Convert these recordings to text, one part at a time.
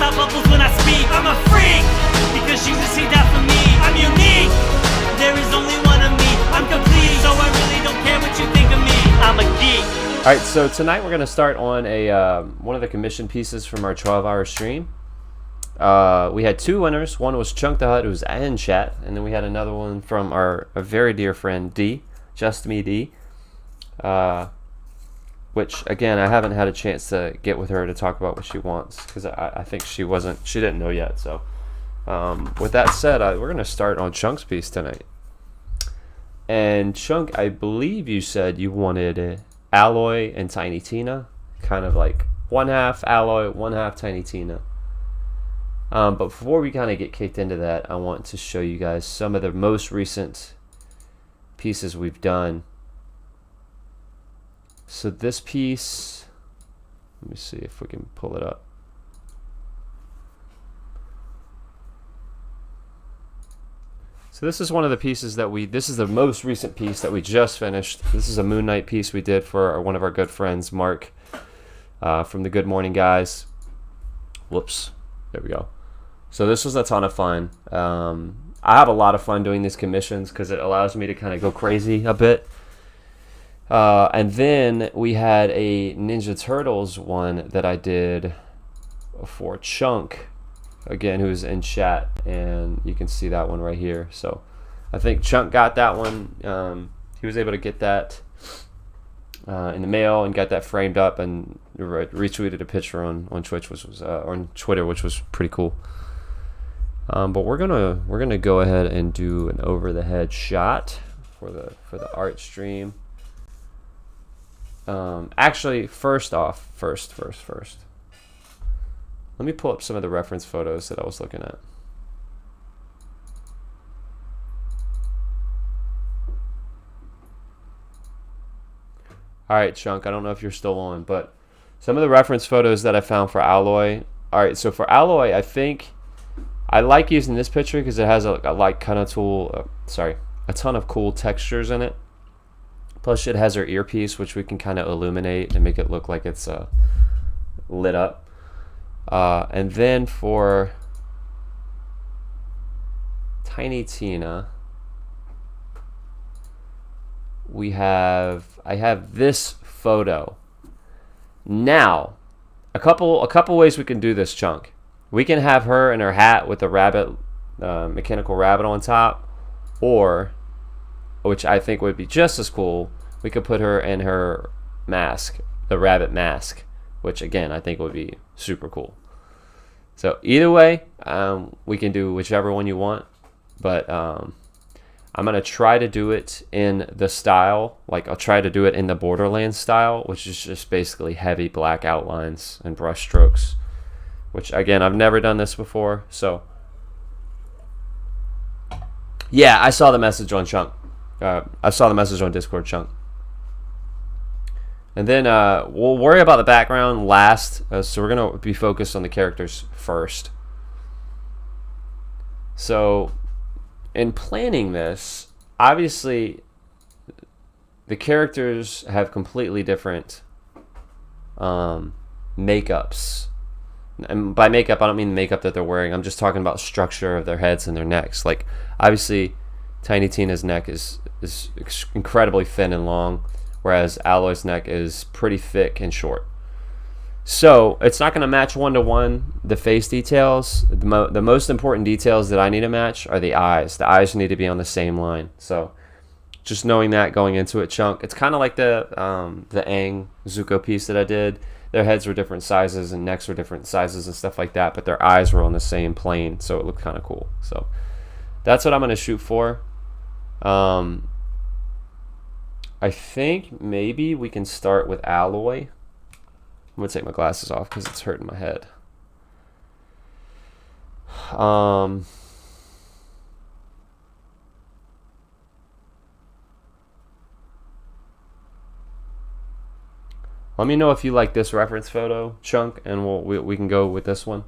out bubbles when I speak. I'm a freak, because Jesus, he died for me. I'm unique, there is only one of me. I'm complete, so I really don't care what you think of me. I'm a geek. Alright, so tonight we're going to start on a one of the commission pieces from our 12-hour stream. We had two winners. One was Chunkthehutt, who was in chat, and then we had another one from our very dear friend D, Just Me D, which again I haven't had a chance to get with her to talk about what she wants, because I think she didn't know yet. So with that said, we're gonna start on Chunk's piece tonight. And Chunk, I believe you said you wanted Alloy and Tiny Tina, kind of like one half Alloy, one half Tiny Tina. But before we kind of get kicked into that, I want to show you guys some of the most recent pieces we've done. So this piece, let me see if we can pull it up. So this is one of the pieces that this is the most recent piece that we just finished. This is a Moon Knight piece we did for one of our good friends, Mark, from the Good Morning Guys. Whoops, there we go. So this was a ton of fun. I have a lot of fun doing these commissions because it allows me to kind of go crazy a bit. And then we had a Ninja Turtles one that I did for Chunk, again, who's in chat, and you can see that one right here. So I think Chunk got that one. He was able to get that in the mail and got that framed up and retweeted a picture on Twitch, which was on Twitter, which was pretty cool. But we're gonna go ahead and do an over the head shot for the art stream. Actually, first, let me pull up some of the reference photos that I was looking at. All right, Chunk, I don't know if you're still on, but some of the reference photos that I found for Alloy. All right, so for Alloy, I think I like using this picture because it has a ton of cool textures in it. Plus, it has her earpiece, which we can kind of illuminate and make it look like it's lit up. And then for Tiny Tina, I have this photo. Now, a couple ways we can do this, Chunk. We can have her in her hat with the rabbit, mechanical rabbit on top, or, which I think would be just as cool, we could put her in her mask, the rabbit mask, which again I think would be super cool. So either way, we can do whichever one you want, but I'm gonna try to do it in the style, like I'll try to do it in the Borderlands style, which is just basically heavy black outlines and brush strokes, which again I've never done this before. So yeah, I saw the message on Chunk. I saw the message on Discord, Chunk. And then we'll worry about the background last, so we're going to be focused on the characters first. So in planning this, obviously the characters have completely different makeups. And by makeup, I don't mean the makeup that they're wearing. I'm just talking about structure of their heads and their necks. Like, obviously, Tiny Tina's neck is incredibly thin and long, whereas Alloy's neck is pretty thick and short. So it's not going to match one-to-one the face details. The most important details that I need to match are the eyes. The eyes need to be on the same line. So just knowing that going into it, Chunk, it's kind of like the Aang Zuko piece that I did. Their heads were different sizes and necks were different sizes and stuff like that, but their eyes were on the same plane, so it looked kind of cool. So that's what I'm going to shoot for. I think maybe we can start with Alloy. I'm going to take my glasses off because it's hurting my head. Let me know if you like this reference photo, Chunk, and we can go with this one.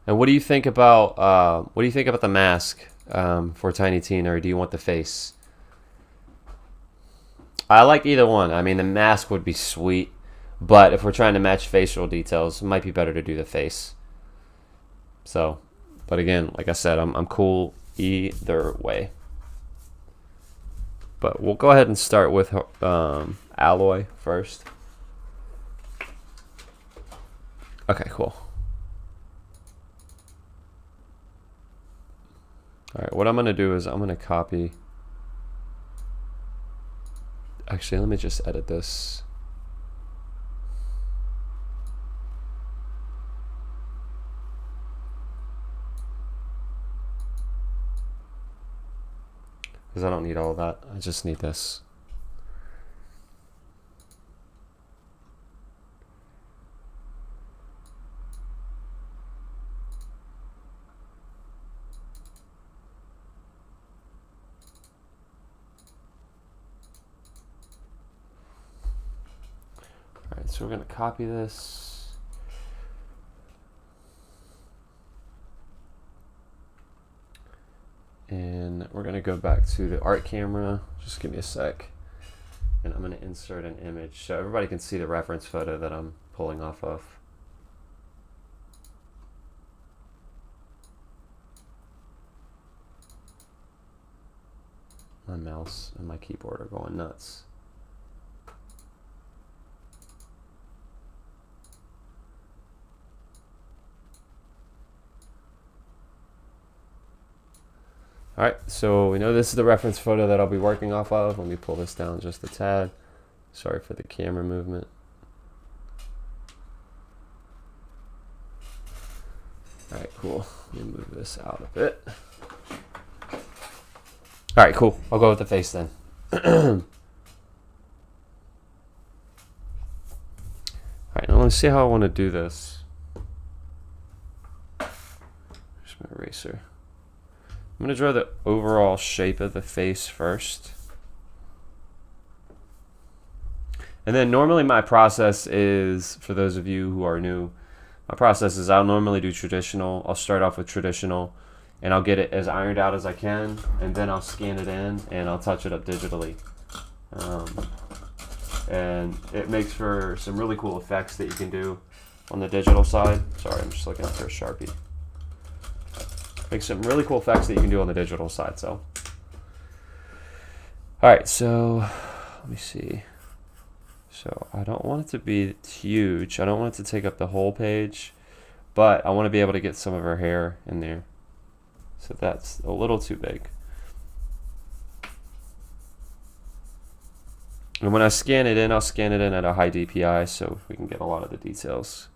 And what do you think about the mask for Tiny Tina, or do you want the face? I like either one. I mean, the mask would be sweet, but if we're trying to match facial details, it might be better to do the face. So, but again, like I said, I'm cool either way. But we'll go ahead and start with Alloy first. Okay, cool. All right, what I'm gonna do is I'm gonna copy. Actually, let me just edit this. Because I don't need all of that. I just need this. Alright, so we're going to copy this. And we're going to go back to the art camera. Just give me a sec. And I'm going to insert an image so everybody can see the reference photo that I'm pulling off of. My mouse and my keyboard are going nuts. Alright, so we know this is the reference photo that I'll be working off of. Let me pull this down just a tad. Sorry for the camera movement. Alright, cool. Let me move this out a bit. Alright, cool. I'll go with the face then. Alright, now let's see how I want to do this. Here's my eraser. I'm going to draw the overall shape of the face first. And then normally my process is, for those of you who are new, my process is I'll normally do traditional. I'll start off with traditional and I'll get it as ironed out as I can, and then I'll scan it in and I'll touch it up digitally. And it makes for some really cool effects that you can do on the digital side. Sorry, I'm just looking for a Sharpie. Makes some really cool effects that you can do on the digital side. So, all right, so let me see. So I don't want it to be huge. I don't want it to take up the whole page, but I want to be able to get some of her hair in there. So that's a little too big. And when I scan it in, I'll scan it in at a high DPI so we can get a lot of the details.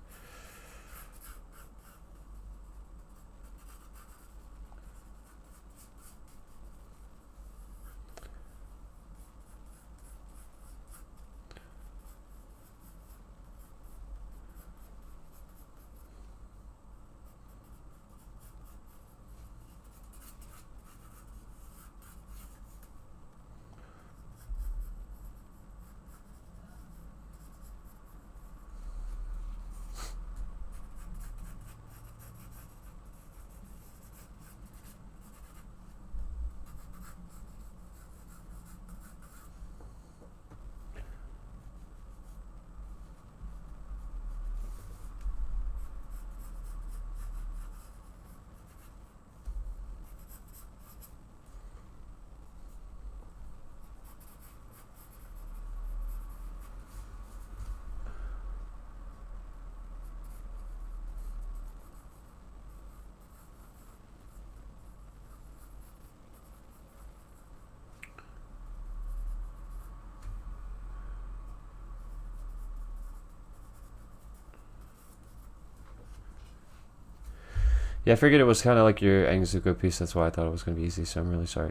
Yeah, I figured it was kind of like your Anzuko piece. That's why I thought it was going to be easy, so I'm really sorry.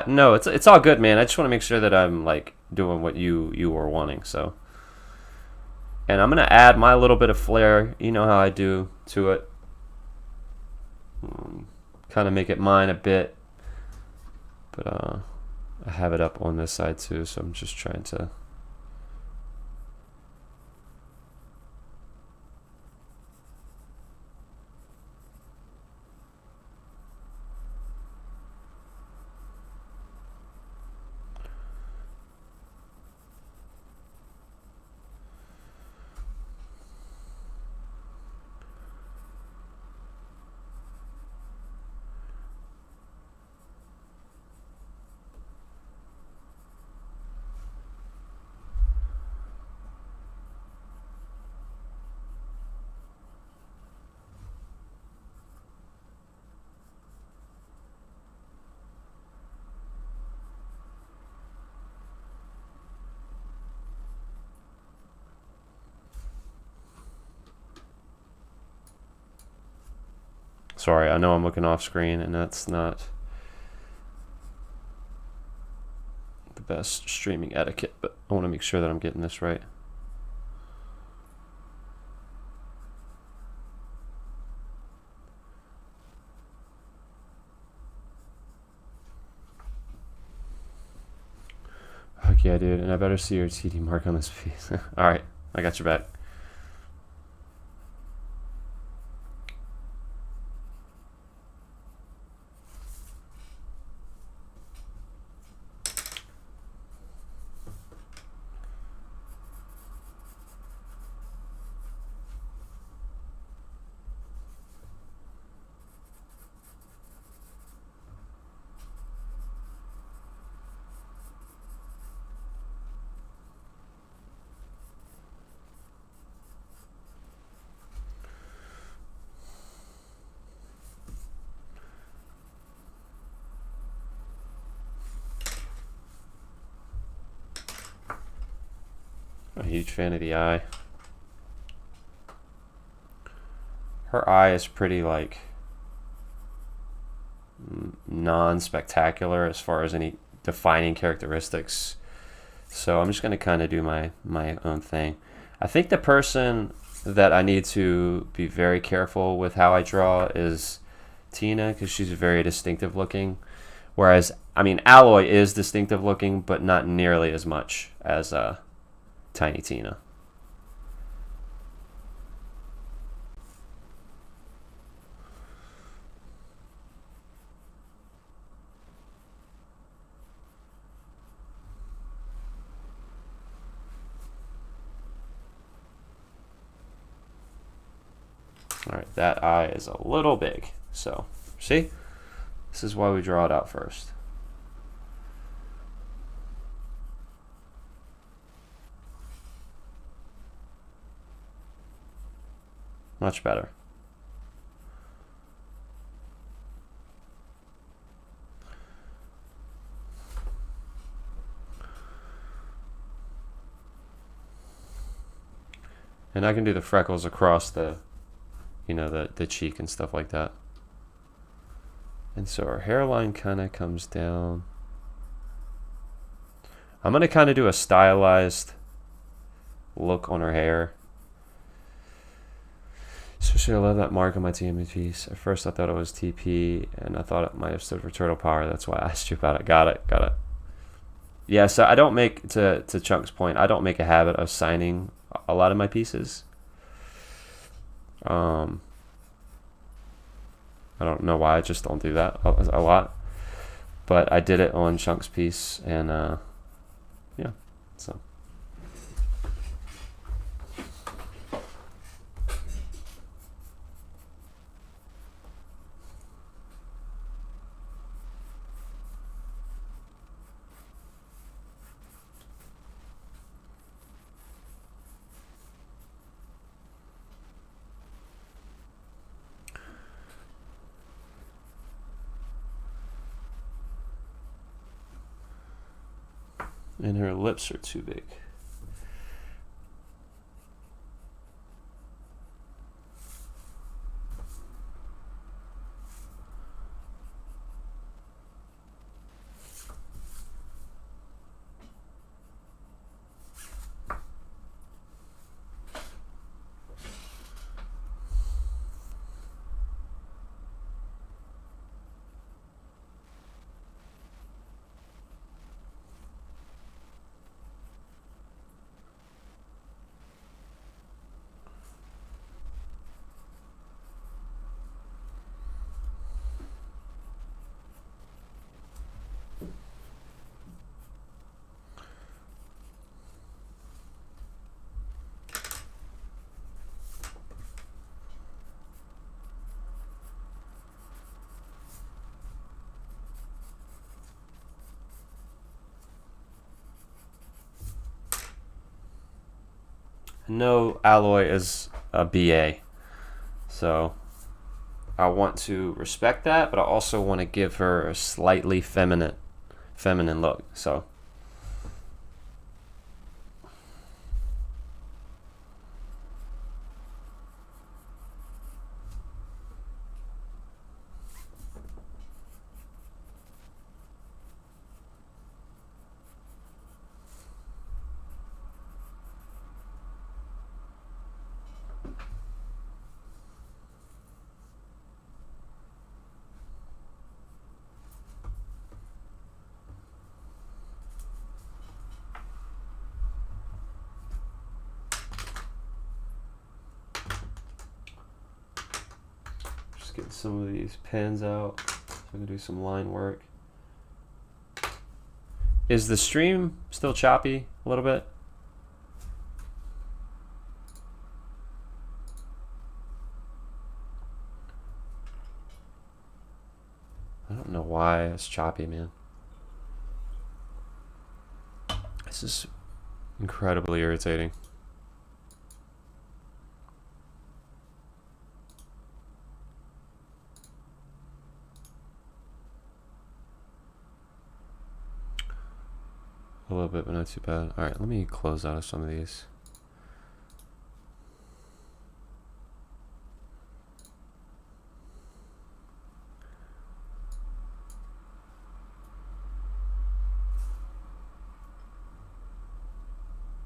No, it's all good, man. I just want to make sure that I'm like doing what you were wanting. So, and I'm going to add my little bit of flair. You know how I do to it. Kind of make it mine a bit. But I have it up on this side too, so I'm just trying to... Sorry, I know I'm looking off screen, and that's not the best streaming etiquette, but I want to make sure that I'm getting this right. Fuck yeah, dude, and I better see your TD mark on this piece. Alright, I got your back. A huge fan of the eye. Her eye is pretty like non-spectacular as far as any defining characteristics. So I'm just going to kind of do my own thing. I think the person that I need to be very careful with how I draw is Tina, because she's very distinctive looking. Whereas, I mean, Alloy is distinctive looking, but not nearly as much as Tiny Tina. All right, that eye is a little big. So, see? This is why we draw it out first. Much better. And I can do the freckles across the, you know, the cheek and stuff like that. And so our hairline kind of comes down. I'm going to kind of do a stylized look on her hair. Especially, I love that mark on my TMA piece. At first I thought it was TP, and I thought it might have stood for Turtle Power. That's why I asked you about it. Got it. Yeah, so I don't make, to Chunk's point, I don't make a habit of signing a lot of my pieces. I don't know why, I just don't do that a lot. But I did it on Chunk's piece, and yeah, so. And her lips are too big. No, Alloy is a BA, so I want to respect that, but I also want to give her a slightly feminine look. So get some of these pins out. I'm gonna do some line work. Is the stream still choppy a little bit? I don't know why it's choppy, man. This is incredibly irritating. A little bit, but not too bad. All right, let me close out of some of these.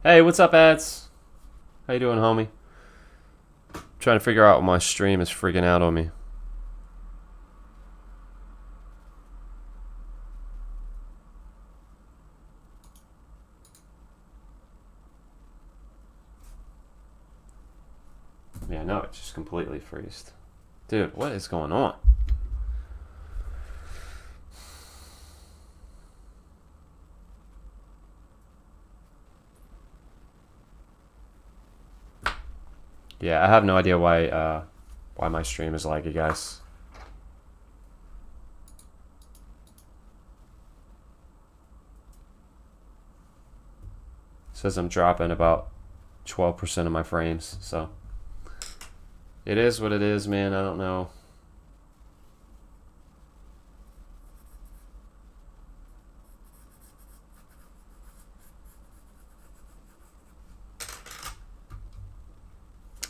Hey, what's up, ads? How you doing, homie? Trying to figure out why my stream is freaking out on me. Yeah, no, it's just completely freezed. Dude, what is going on? Yeah, I have no idea why my stream is laggy, guys. It says I'm dropping about 12% of my frames, so it is what it is, man. I don't know.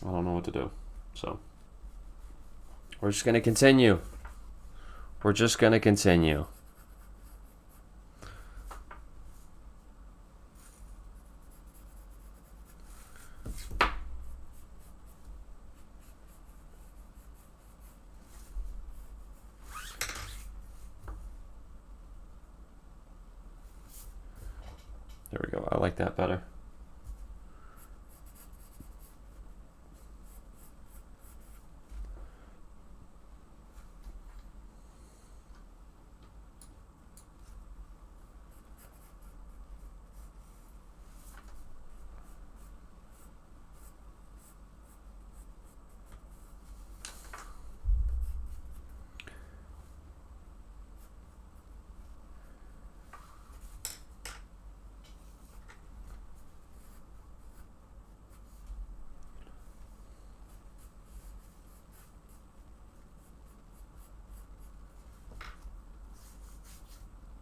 I don't know what to do. So we're just going to continue. We're just going to continue. There we go. I like that better.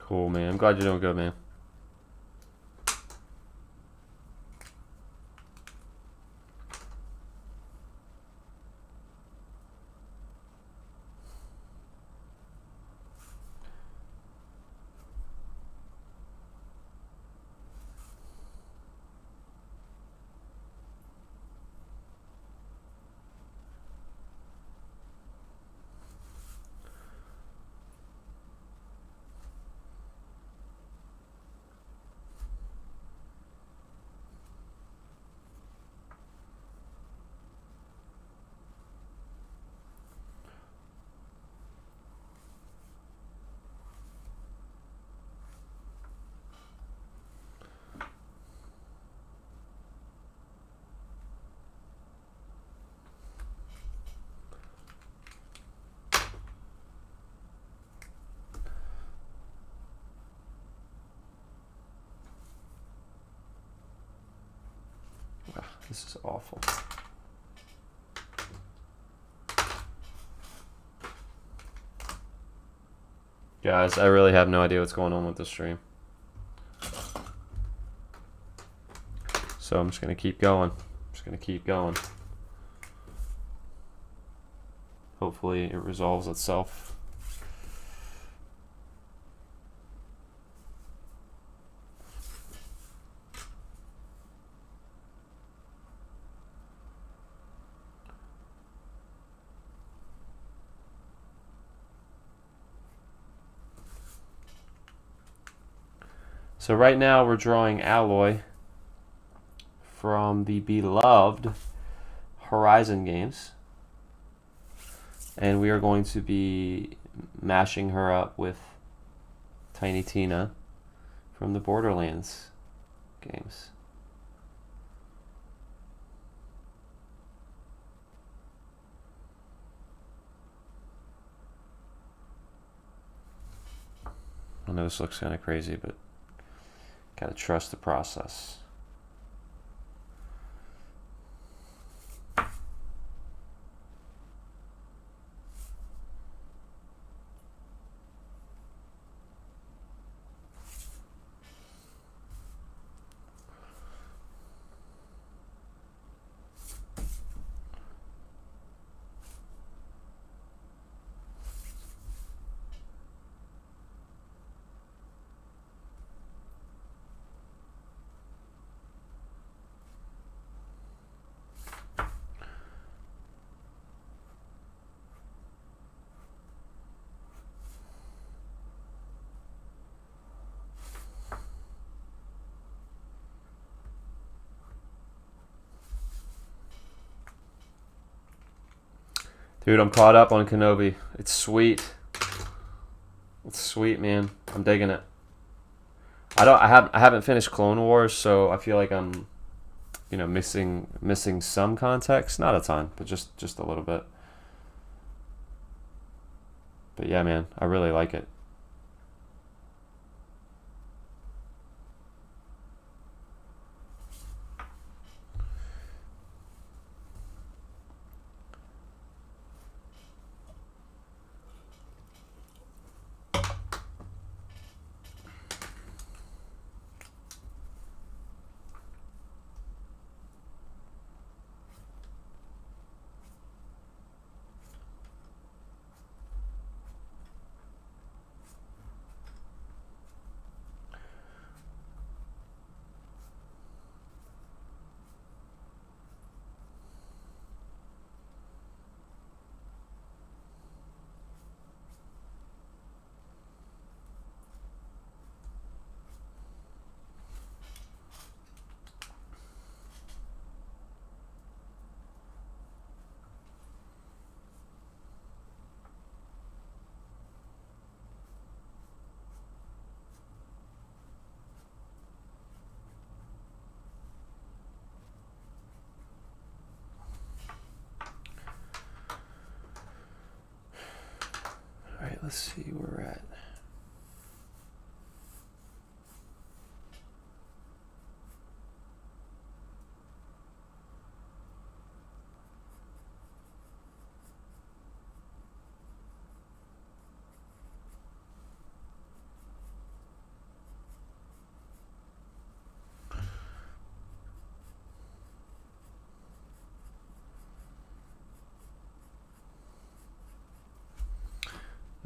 Cool, man. I'm glad you're doing good, man. This is awful. Guys, I really have no idea what's going on with the stream. So I'm just going to keep going. Hopefully it resolves itself. So right now we're drawing Alloy from the beloved Horizon games. and we are going to be mashing her up with Tiny Tina from the Borderlands games. I know this looks kind of crazy, but gotta trust the process. Dude, I'm caught up on Kenobi. It's sweet. It's sweet, man. I'm digging it. I haven't finished Clone Wars, so I feel like I'm, you know, missing some context. Not a ton, but just a little bit. But yeah, man, I really like it. Let's see where we're at.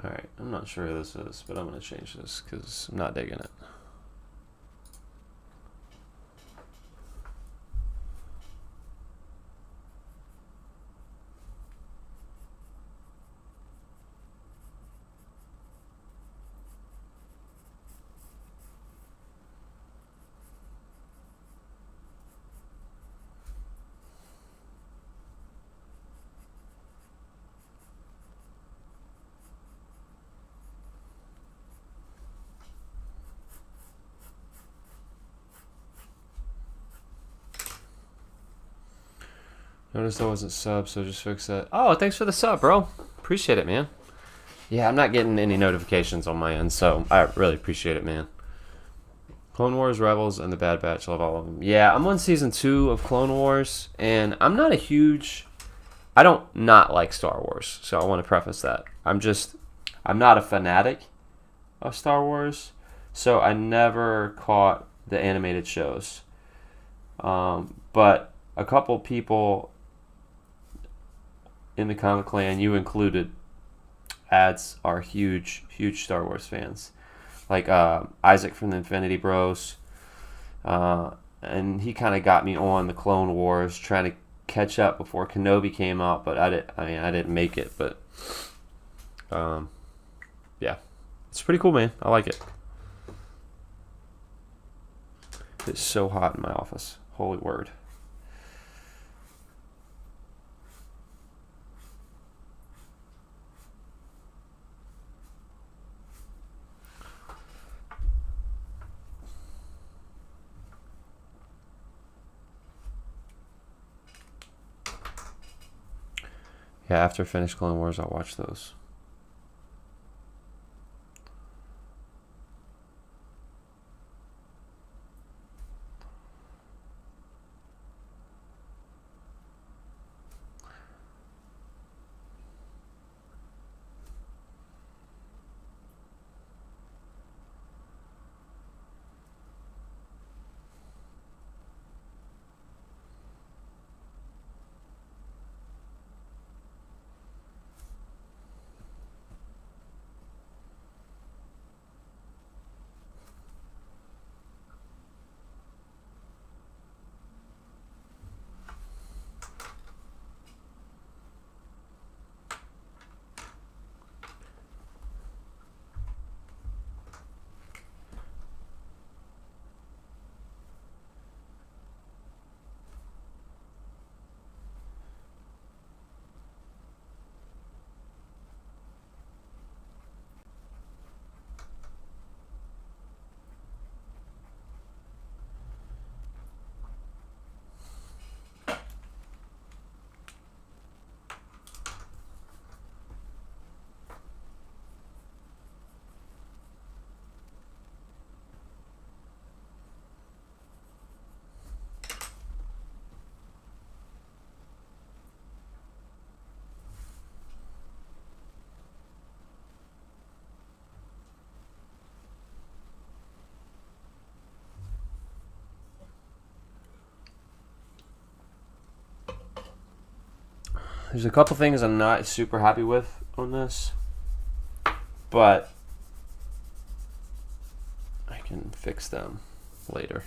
Alright, I'm not sure who this is, but I'm going to change this because I'm not digging it. Noticed I wasn't sub, so just fix that. Oh, thanks for the sub, bro. Appreciate it, man. Yeah, I'm not getting any notifications on my end, so I really appreciate it, man. Clone Wars, Rebels, and The Bad Batch. Love all of them. Yeah, I'm on season 2 of Clone Wars, and I'm not a huge... I don't not like Star Wars, so I want to preface that. I'm not a fanatic of Star Wars, so I never caught the animated shows. But a couple people in the Comic Clan, you included, ads are huge Star Wars fans. Like Isaac from the Infinity Bros. And he kind of got me on the Clone Wars, trying to catch up before Kenobi came out, but I didn't make it. But yeah, it's pretty cool, man. I like it. It's so hot in my office. Holy word. Okay, after I finish Clone Wars, I'll watch those. There's a couple things I'm not super happy with on this, but I can fix them later.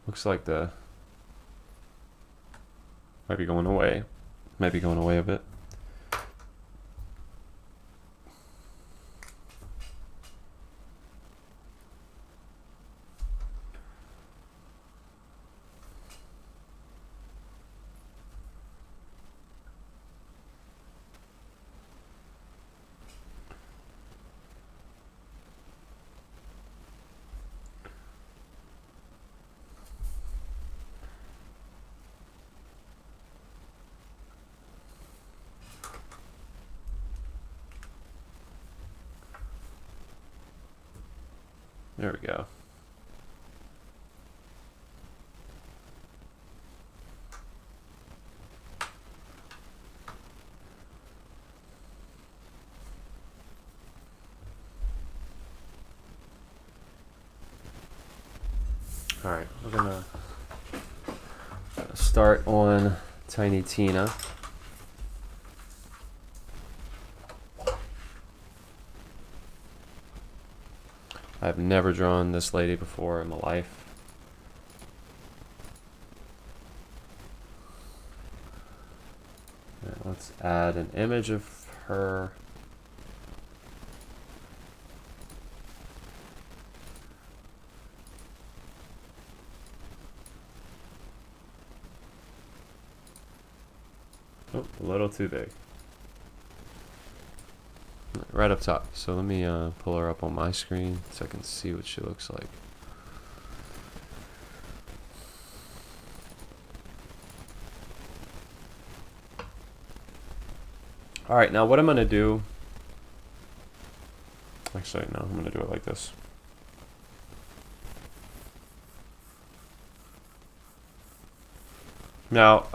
Looks like the might be going away. Might be going away a bit. There we go. All right, we're gonna start on Tiny Tina. I've never drawn this lady before in my life. Right, let's add an image of her. Oh, a little too big. Right up top. So let me pull her up on my screen so I can see what she looks like. Alright, now what I'm going to do... Actually, no, I'm going to do it like this. Now,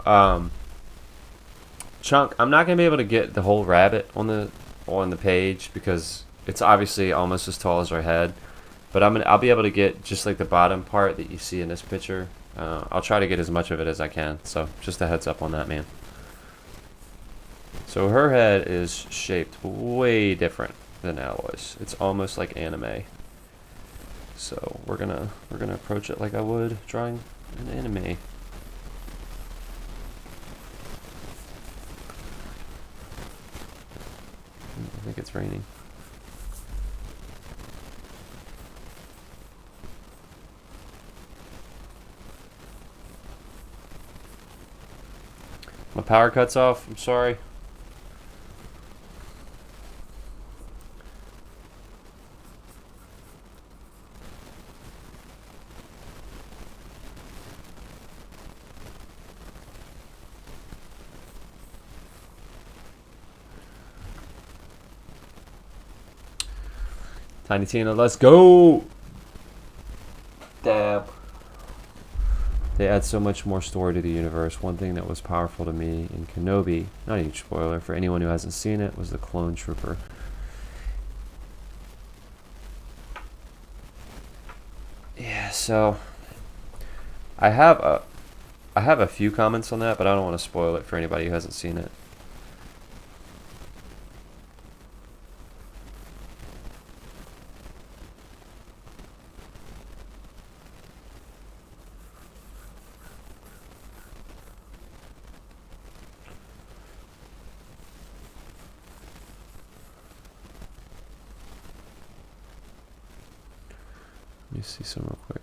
Chunk, I'm not going to be able to get the whole rabbit on the page because it's obviously almost as tall as her head, but I'll be able to get just like the bottom part that you see in this picture I'll try to get as much of it as I can. So just a heads up on that, man. So her head is shaped way different than Alloy's. It's almost like anime. So we're gonna approach it like I would drawing an anime. I think it's raining. My power cuts off. I'm sorry. Tiny Tina, let's go! Dab. They add so much more story to the universe. One thing that was powerful to me in Kenobi, not a huge spoiler for anyone who hasn't seen it, was the clone trooper. Yeah, so I have a few comments on that, but I don't want to spoil it for anybody who hasn't seen it. Let me see some real quick.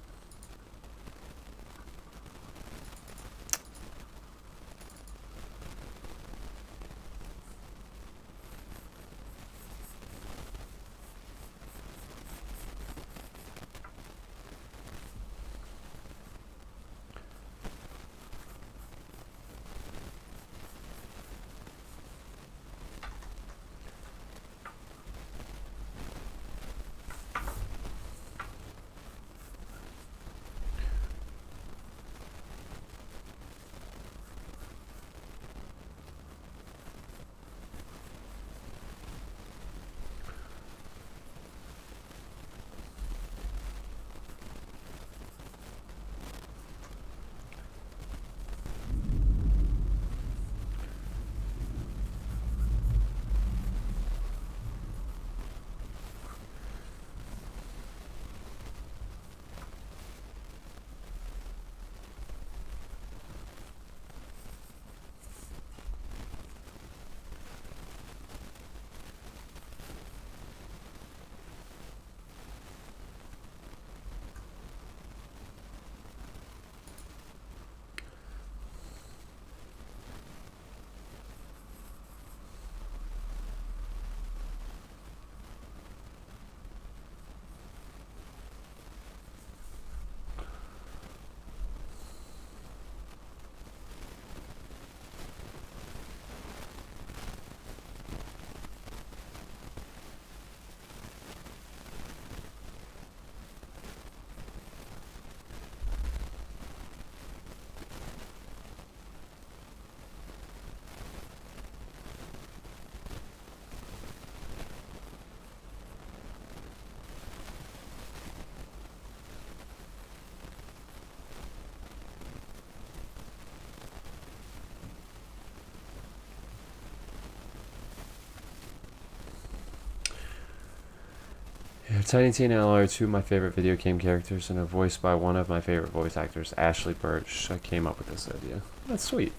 Yeah, Tiny Tina and Alloy are two of my favorite video game characters and are voiced by one of my favorite voice actors, Ashley Birch. I came up with this idea. That's sweet.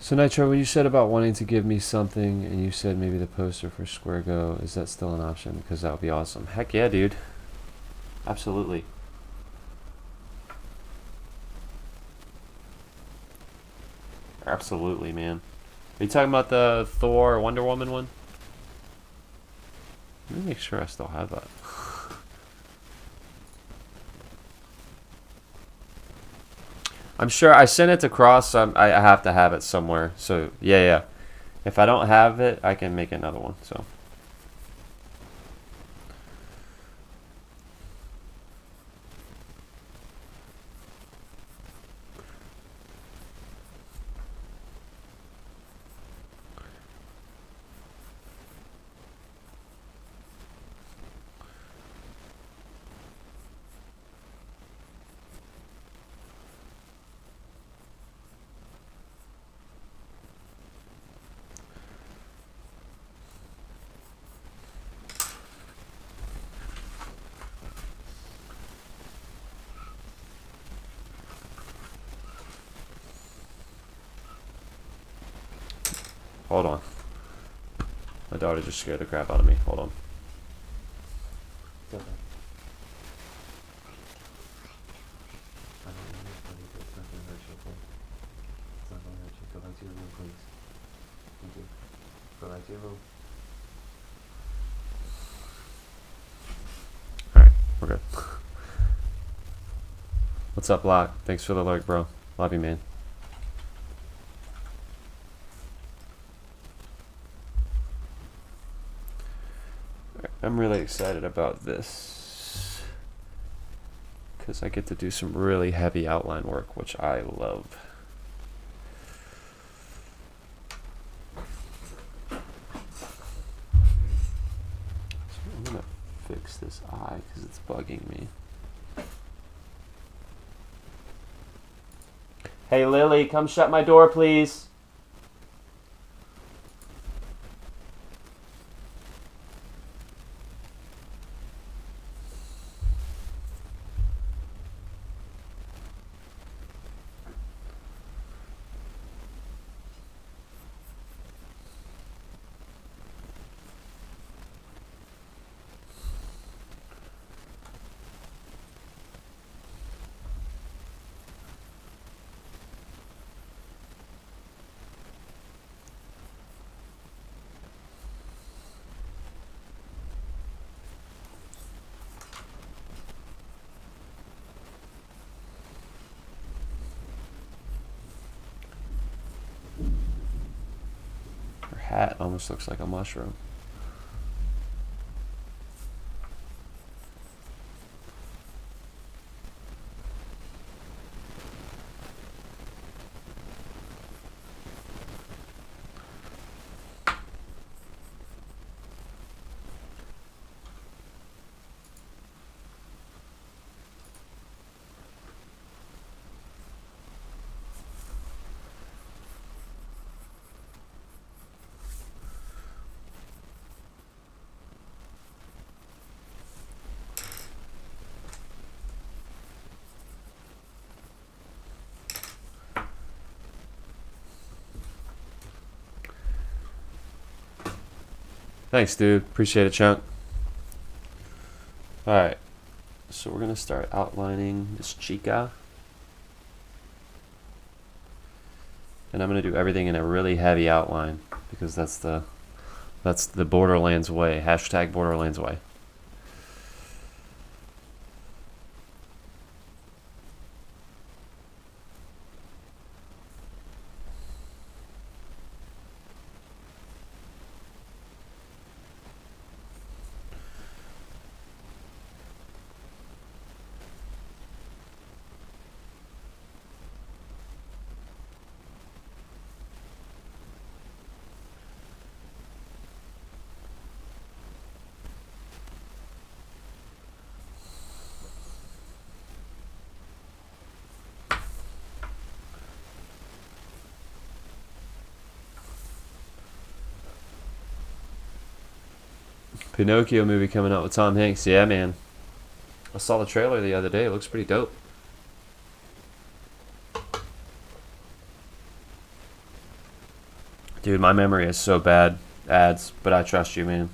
So Nitro, when you said about wanting to give me something, and you said maybe the poster for Square Go, is that still an option? Because that would be awesome. Heck yeah, dude. Absolutely. Absolutely, man. Are you talking about the Thor Wonder Woman one? Let me make sure I still have that. I'm sure I sent it to Cross. So I have to have it somewhere. So yeah. If I don't have it, I can make another one. So. Hold on. My daughter just scared the crap out of me. Hold on. Alright, we're good. What's up, Lock? Thanks for the lurk, bro. Love you, man. I'm really excited about this because I get to do some really heavy outline work, which I love. So I'm gonna fix this eye because it's bugging me. Hey Lily, come shut my door, please. Hat almost looks like a mushroom. Thanks, dude. Appreciate it, Chunk. Alright. So we're going to start outlining this chica. And I'm going to do everything in a really heavy outline because that's the Borderlands way. Hashtag Borderlands way. Pinocchio movie coming out with Tom Hanks. Yeah, man. I saw the trailer the other day. It looks pretty dope. Dude, my memory is so bad. Ads, but I trust you, man.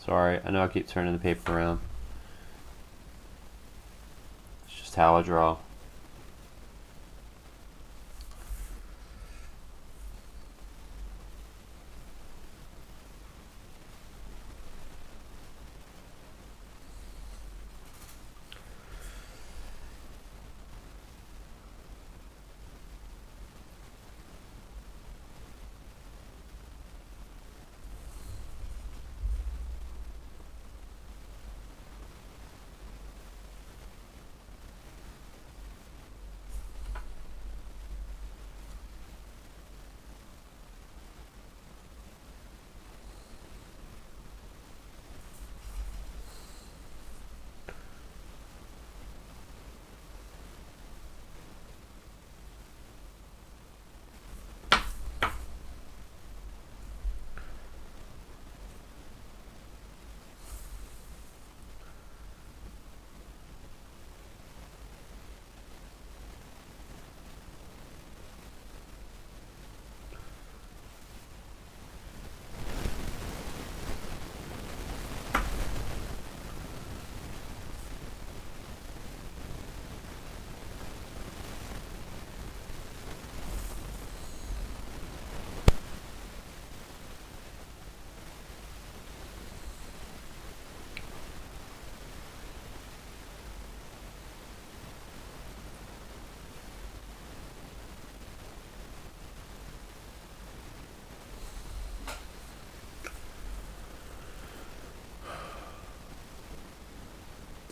Sorry, I know I keep turning the paper around. It's just how I draw.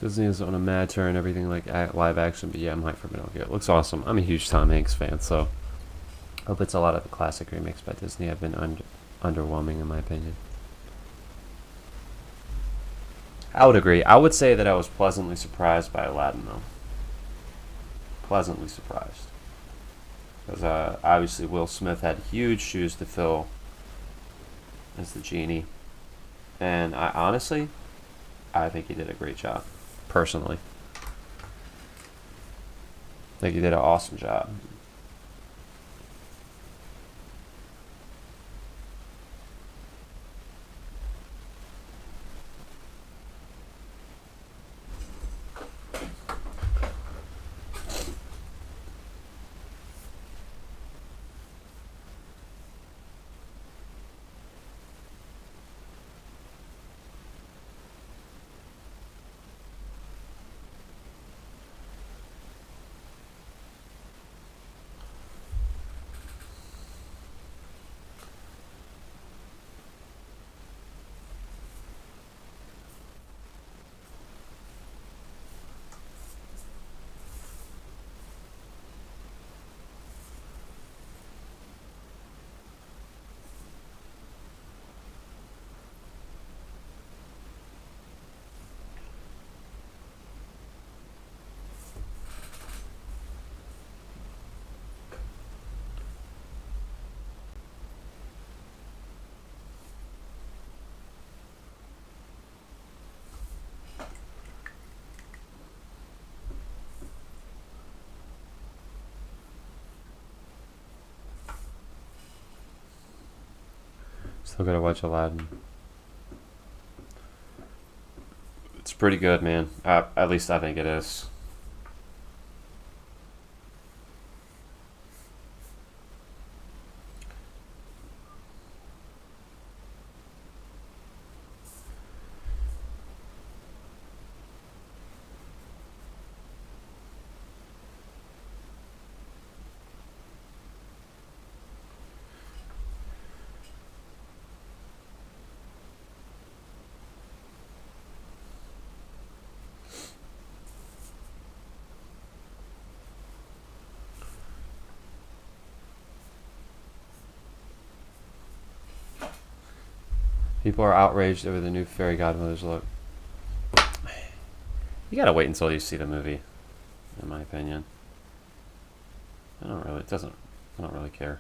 Disney is on a mad turn, everything like live action, but yeah, I'm hyped for Pinocchio. It looks awesome. I'm a huge Tom Hanks fan, so I hope it's a lot of the classic remakes by Disney. Have been underwhelming in my opinion. I would agree. I would say that I was pleasantly surprised by Aladdin, though. Pleasantly surprised. Because obviously Will Smith had huge shoes to fill as the genie. And I honestly think he did a great job. Personally. I think he did an awesome job. Still gotta watch Aladdin. It's pretty good, man. At least I think it is. People are outraged over the new fairy godmother's look. You gotta wait until you see the movie, in my opinion. I don't really care.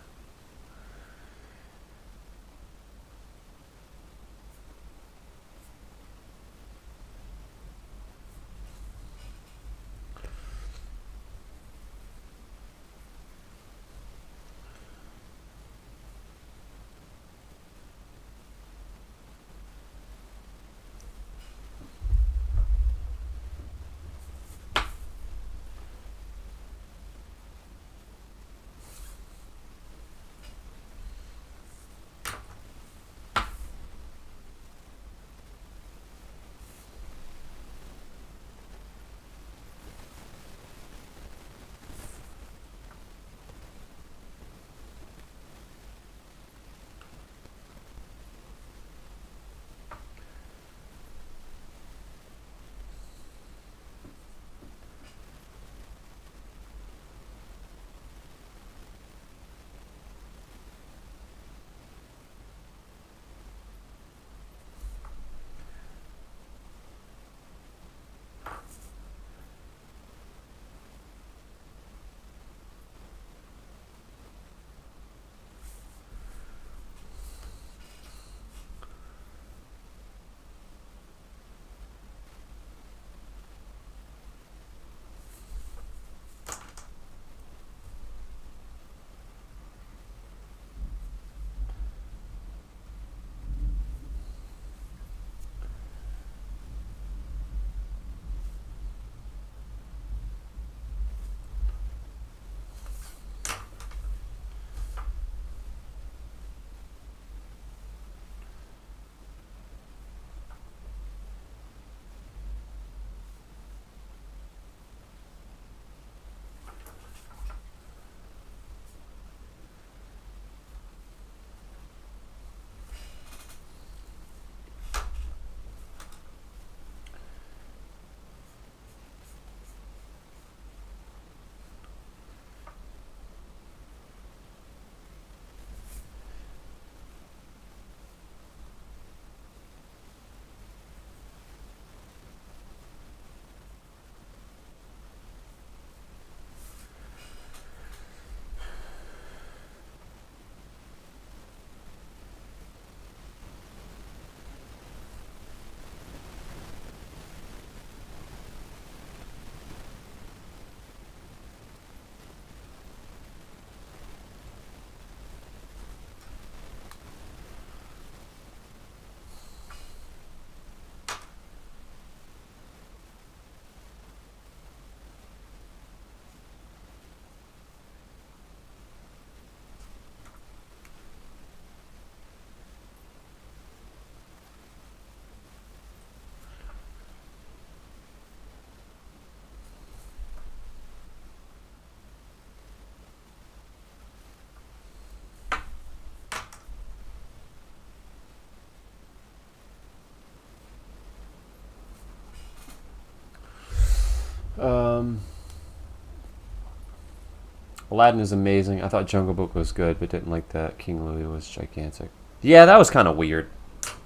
Aladdin is amazing. I thought Jungle Book was good, but didn't like that King Louis was gigantic. Yeah, that was kind of weird.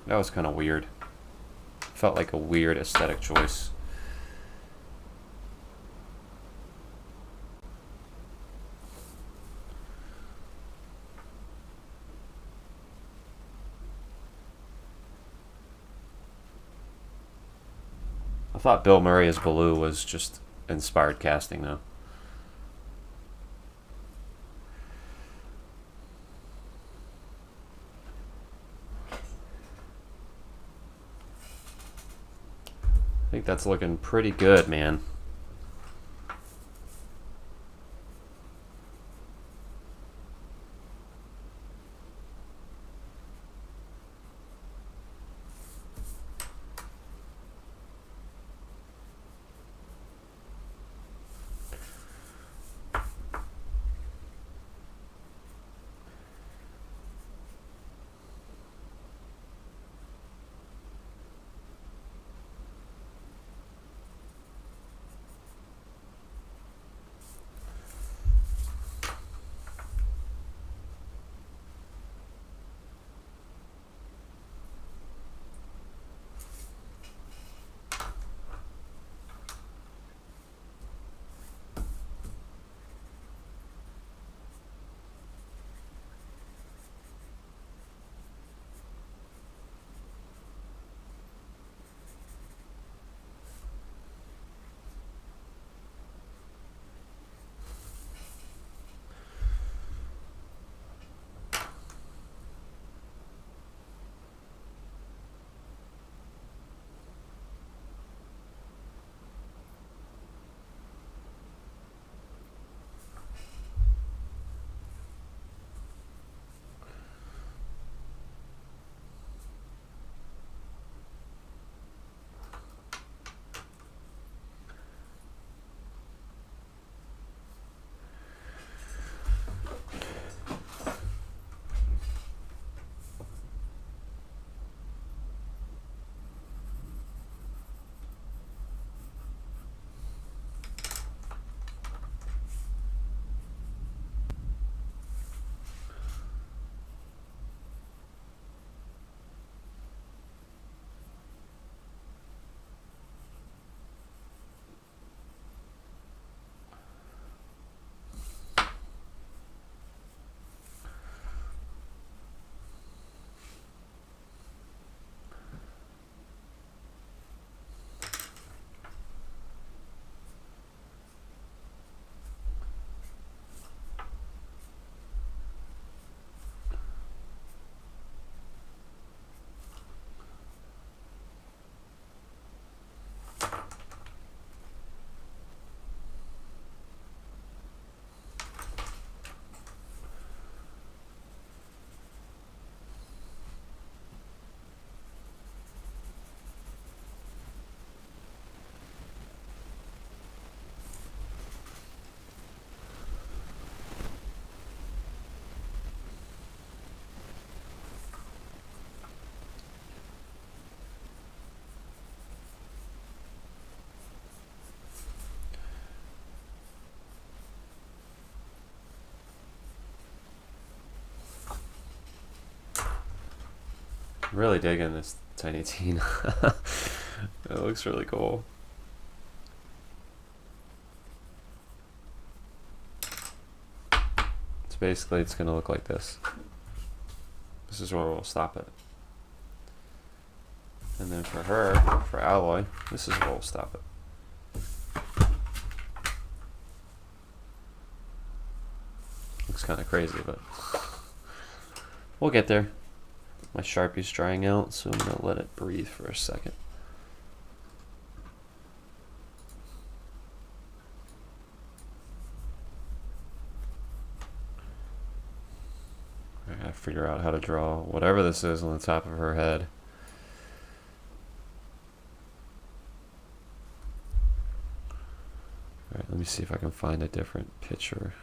That was kind of weird. Felt like a weird aesthetic choice. I thought Bill Murray as Baloo was just inspired casting, though. think that's looking pretty good, man. I'm really digging this Tiny Tina. It looks really cool. So basically it's gonna look like this. This is where we'll stop it. And then for her, for Alloy, this is where we'll stop it. Looks kind of crazy, but we'll get there. My Sharpie's drying out, so I'm gonna let it breathe for a second. I gotta figure out how to draw whatever this is on the top of her head. Alright, let me see if I can find a different picture.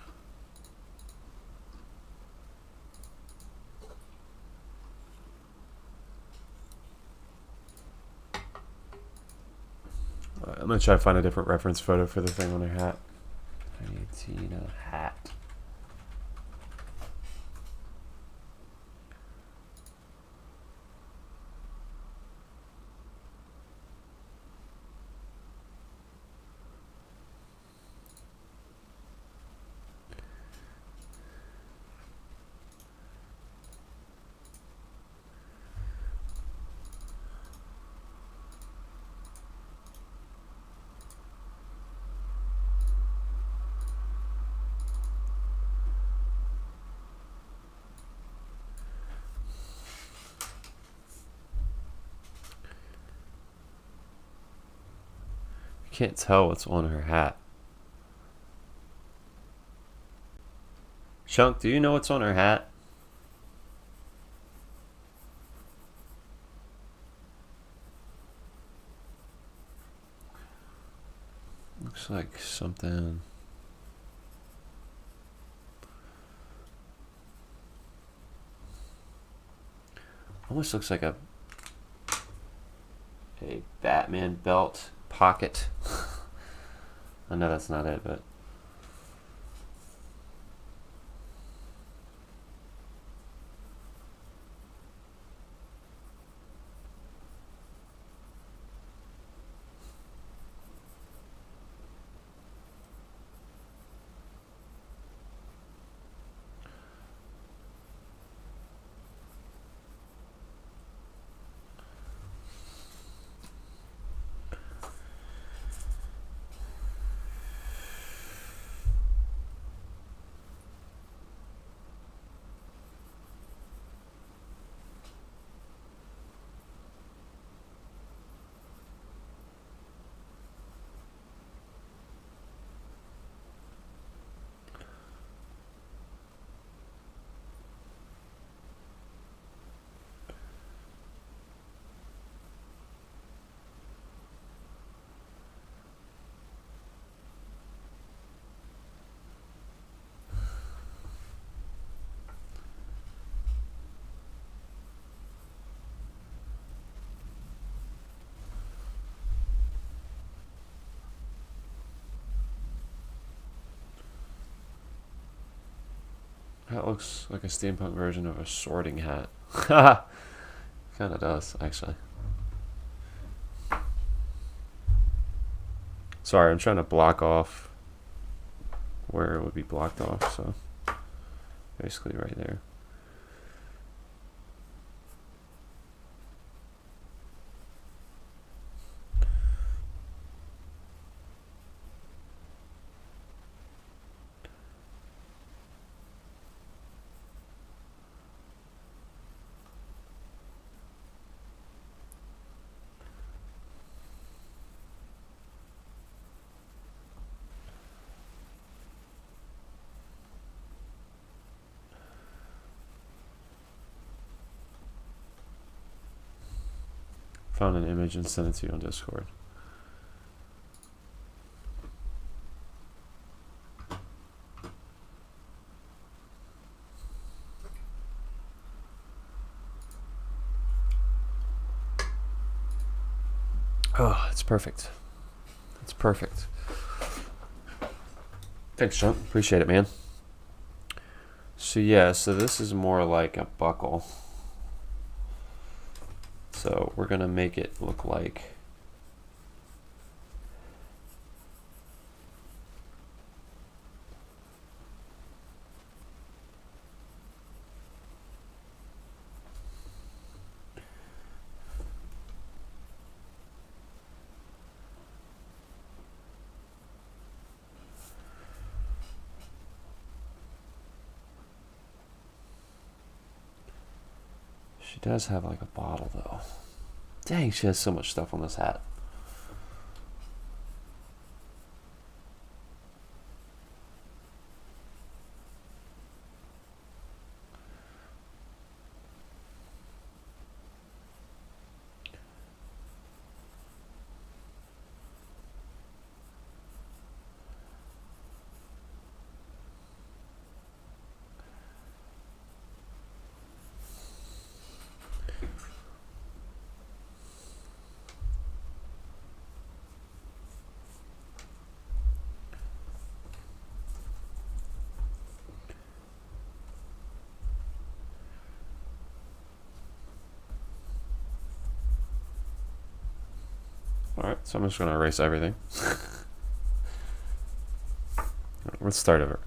I'm gonna try to find a different reference photo for the thing on her hat. Tiny Tina hat. Can't tell what's on her hat. Chunk, do you know what's on her hat? Looks like something. Almost looks like a Batman belt pocket. I know that's not it, but that looks like a steampunk version of a sorting hat. Kind of does, actually. Sorry, I'm trying to block off where it would be blocked off, so basically right there. Found an image and sent it to you on Discord. Oh, it's perfect. It's perfect. Thanks, Chuck. Appreciate it, man. So yeah, so this is more like a buckle. So we're gonna make it look like she does have like a bottle though. Dang, she has so much stuff on this hat. Alright, so I'm just going to erase everything. Let's start over.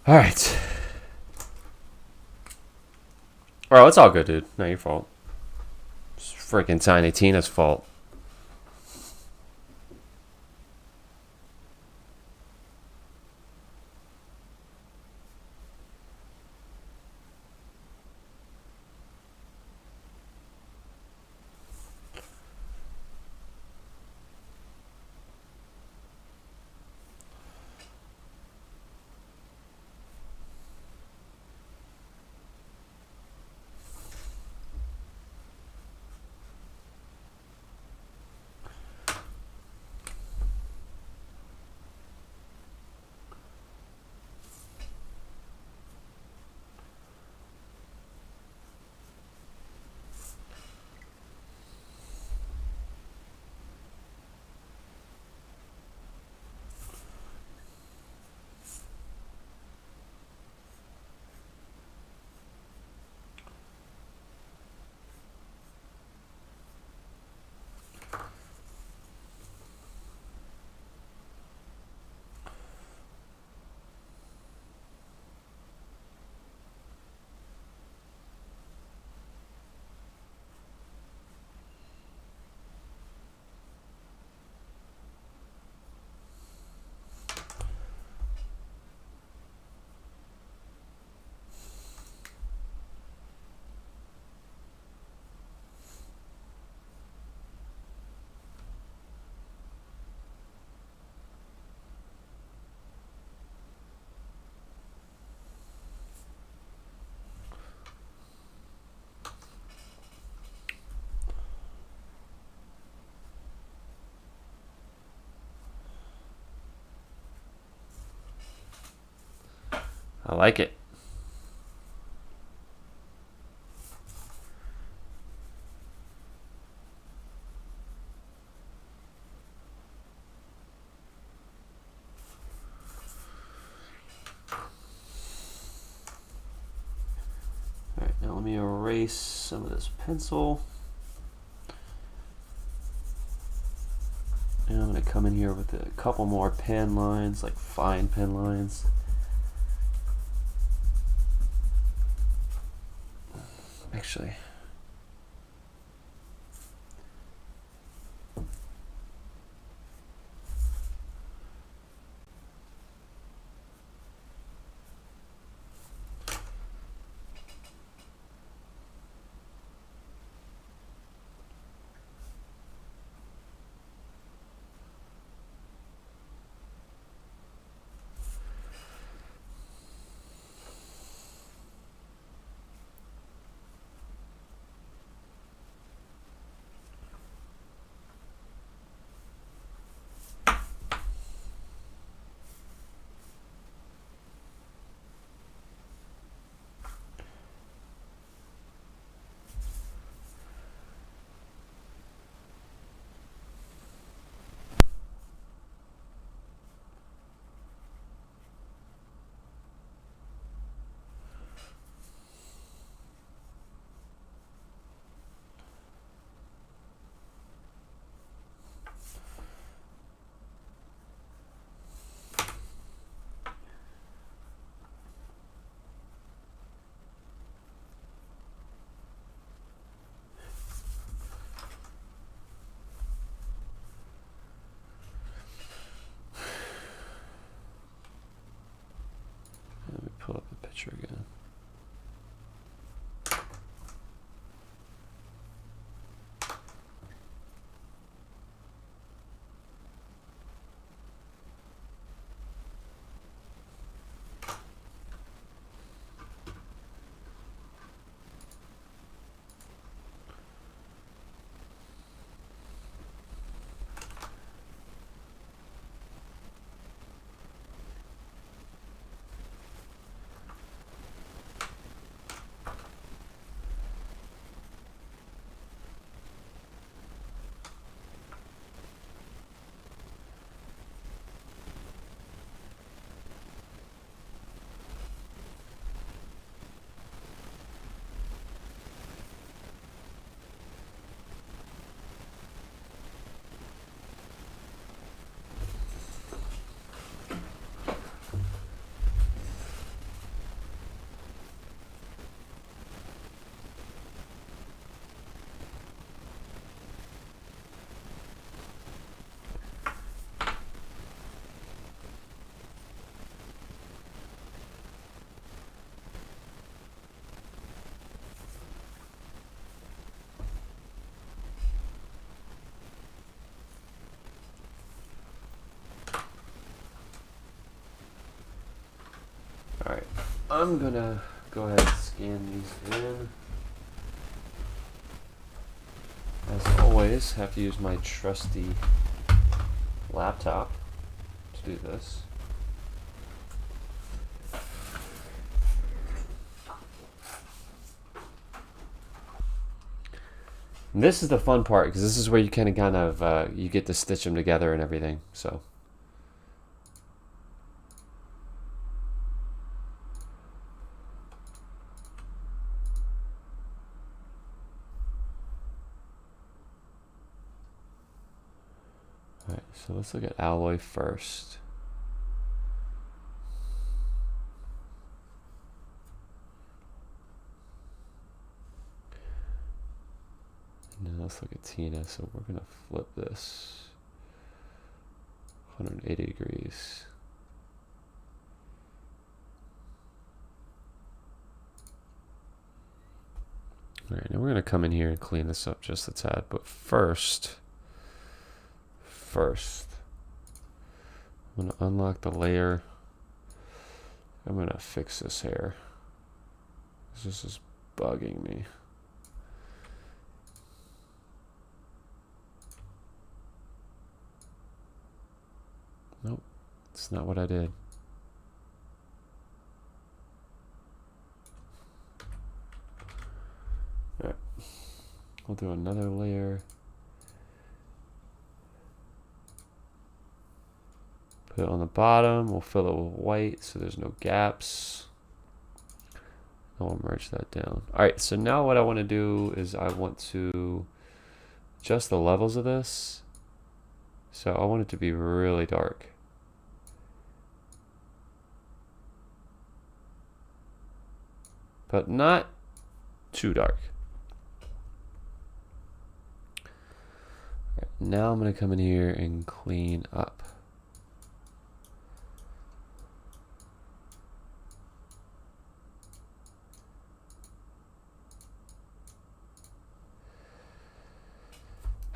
All right. Oh, it's all good, dude. Not your fault. It's freaking Tiny Tina's fault. I like it. All right, now let me erase some of this pencil. And I'm going to come in here with a couple more pen lines, like fine pen lines. Actually, let me pull up the picture again. I'm gonna go ahead and scan these in. As always, have to use my trusty laptop to do this. And this is the fun part, because this is where you kind of you get to stitch them together and everything. So. Alright, so let's look at alloy first. And then let's look at Tina. So we're going to flip this 180 degrees. Alright, now we're going to come in here and clean this up just a tad. But first, I'm going to unlock the layer. I'm going to fix this hair. This is bugging me. Nope, that's not what I did. Alright, we'll do another layer. Put it on the bottom, we'll fill it with white so there's no gaps. And we'll merge that down. Alright, so now what I want to do is I want to adjust the levels of this. So I want it to be really dark. But not too dark. Right, now I'm going to come in here and clean up.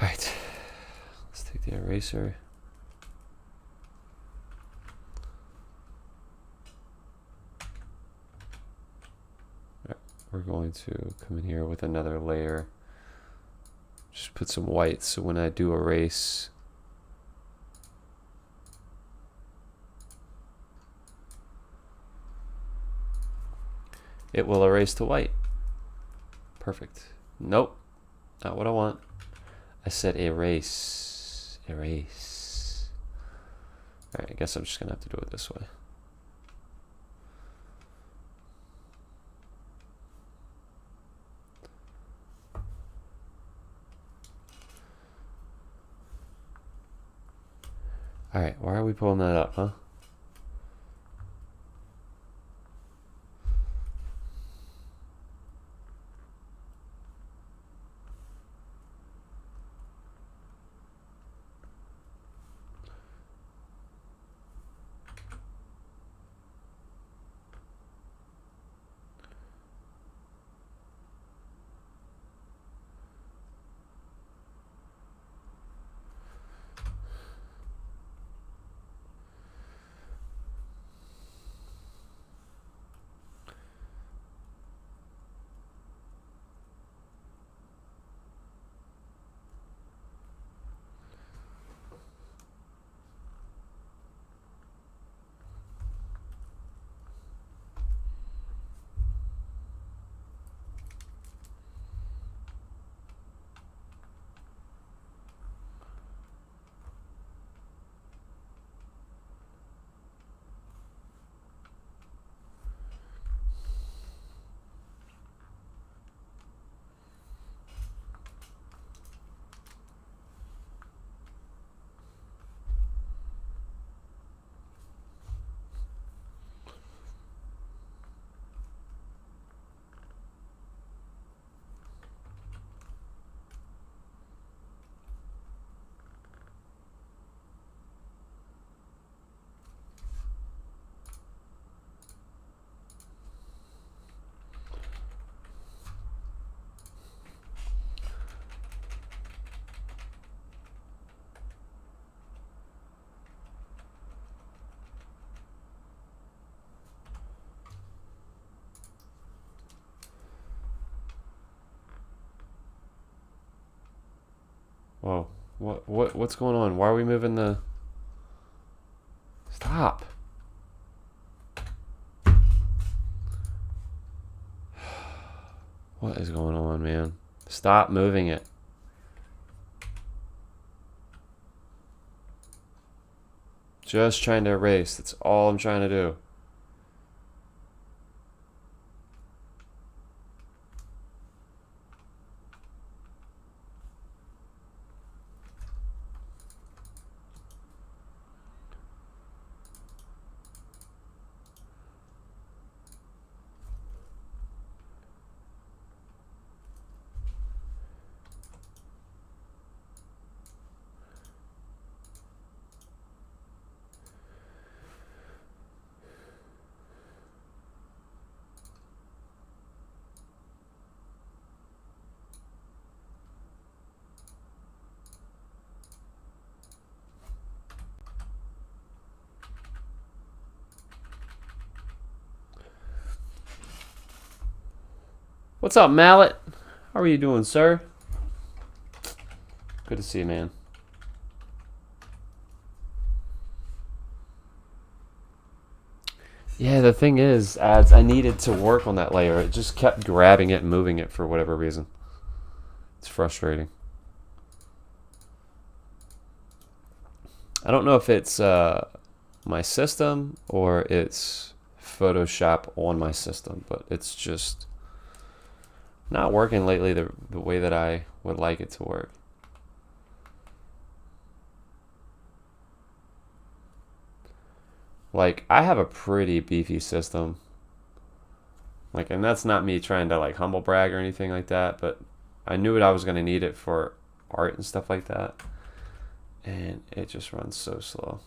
Alright, let's take the eraser. We're going to come in here with another layer. Just put some white so when I do erase, it will erase to white. Perfect. Nope, not what I want. I said erase. Erase. Alright, I guess I'm just gonna have to do it this way. Alright, why are we pulling that up, huh? Whoa. What's going on? Why are we moving the... Stop. What is going on, man? Stop moving it. Just trying to erase. That's all I'm trying to do. What's up, Mallet? How are you doing, sir? Good to see you, man. Yeah, the thing is, ads, I needed to work on that layer. It just kept grabbing it and moving it for whatever reason. It's frustrating. I don't know if it's my system or it's Photoshop on my system, but it's just not working lately the way that I would like it to work. Like, I have a pretty beefy system. Like, and that's not me trying to like humble brag or anything like that, but I knew I was going to need it for art and stuff like that. And it just runs so slow.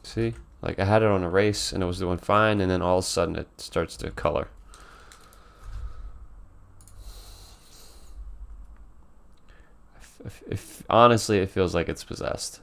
See, like I had it on erase and it was doing fine, and then all of a sudden it starts to color. If honestly, it feels like it's possessed.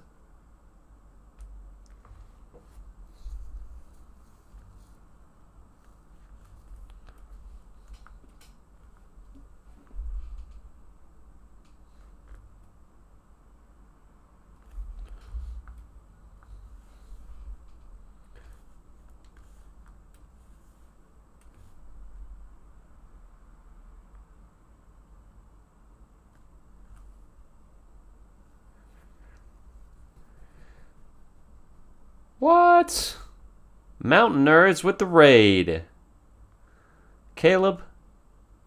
What? Mountain Nerds with the raid. Caleb,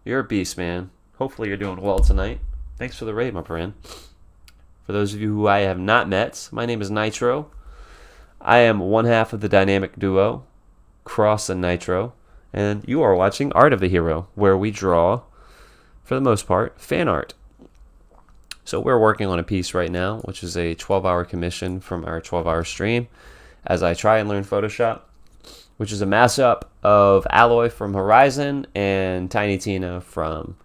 you're a beast, man. Hopefully you're doing well tonight. Thanks for the raid, my friend. For those of you who I have not met, my name is Nitro. I am one half of the dynamic duo, Cross and Nitro, and you are watching Art of the Hero, where we draw, for the most part, fan art. So we're working on a piece right now, which is a 12-hour commission from our 12-hour stream, as I try and learn Photoshop, which is a mashup of Alloy from Horizon and Tiny Tina from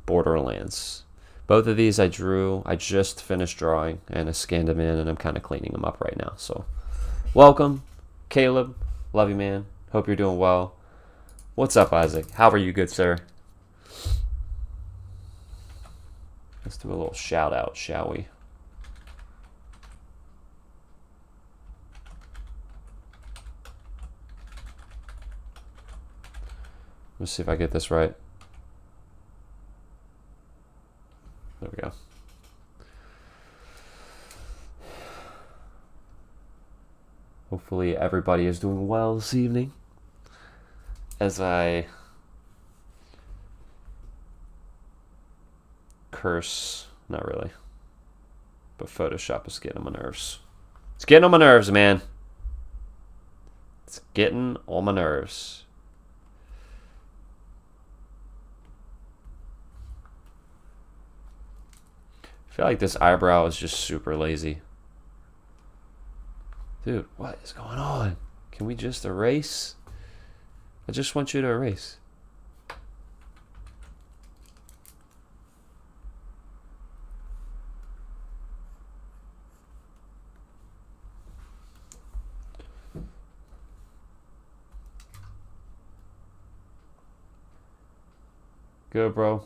Borderlands. Both of these I drew. I just finished drawing, and I scanned them in, and I'm kind of cleaning them up right now. So, welcome, Caleb. Love you, man. Hope you're doing well. What's up, Isaac? How are you, good sir? Let's do a little shout out, shall we? Let's see if I get this right. There we go. Hopefully everybody is doing well this evening. As I curse, not really, but Photoshop is getting on my nerves. It's getting on my nerves, man. It's getting on my nerves. I feel like this eyebrow is just super lazy. Dude, what is going on? Can we just erase? I just want you to erase. Good, bro.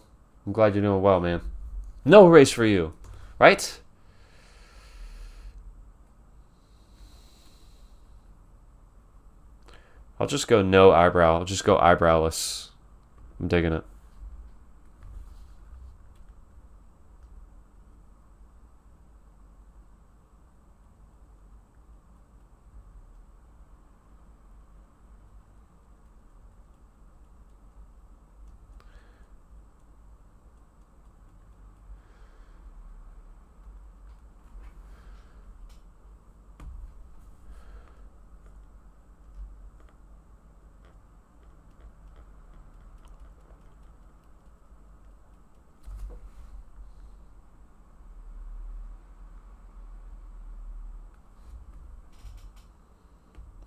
I'm glad you're doing well, man. No race for you, right? I'll just go no eyebrow. I'll just go eyebrowless. I'm digging it.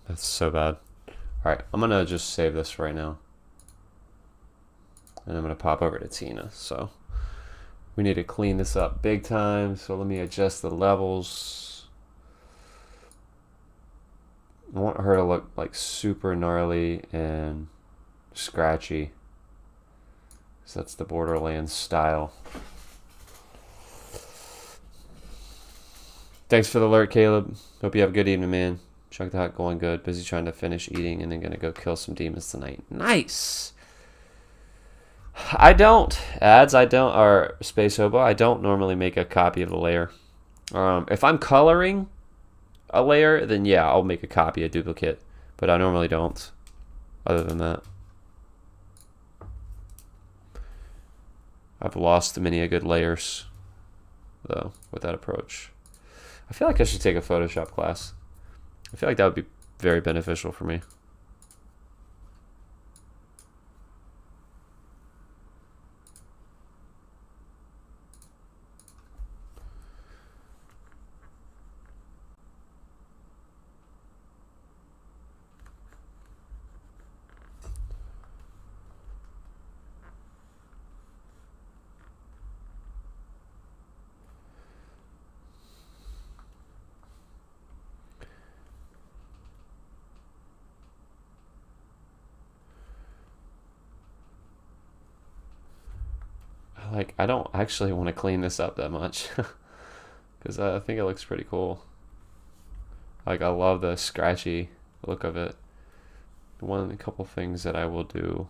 That's so bad. Alright, I'm going to just save this right now. And I'm going to pop over to Tina. So we need to clean this up big time. So let me adjust the levels. I want her to look like super gnarly and scratchy. So that's the Borderlands style. Thanks for the alert, Caleb. Hope you have a good evening, man. Chunkthehutt going good. Busy trying to finish eating and then gonna go kill some demons tonight. Nice. I don't or Space Hobo. I don't normally make a copy of the layer. If I'm coloring a layer, then yeah, I'll make a copy, a duplicate. But I normally don't. Other than that, I've lost many a good layers though with that approach. I feel like I should take a Photoshop class. I feel like that would be very beneficial for me. I don't actually want to clean this up that much because I think it looks pretty cool. Like, I love the scratchy look of it. A couple things that I will do.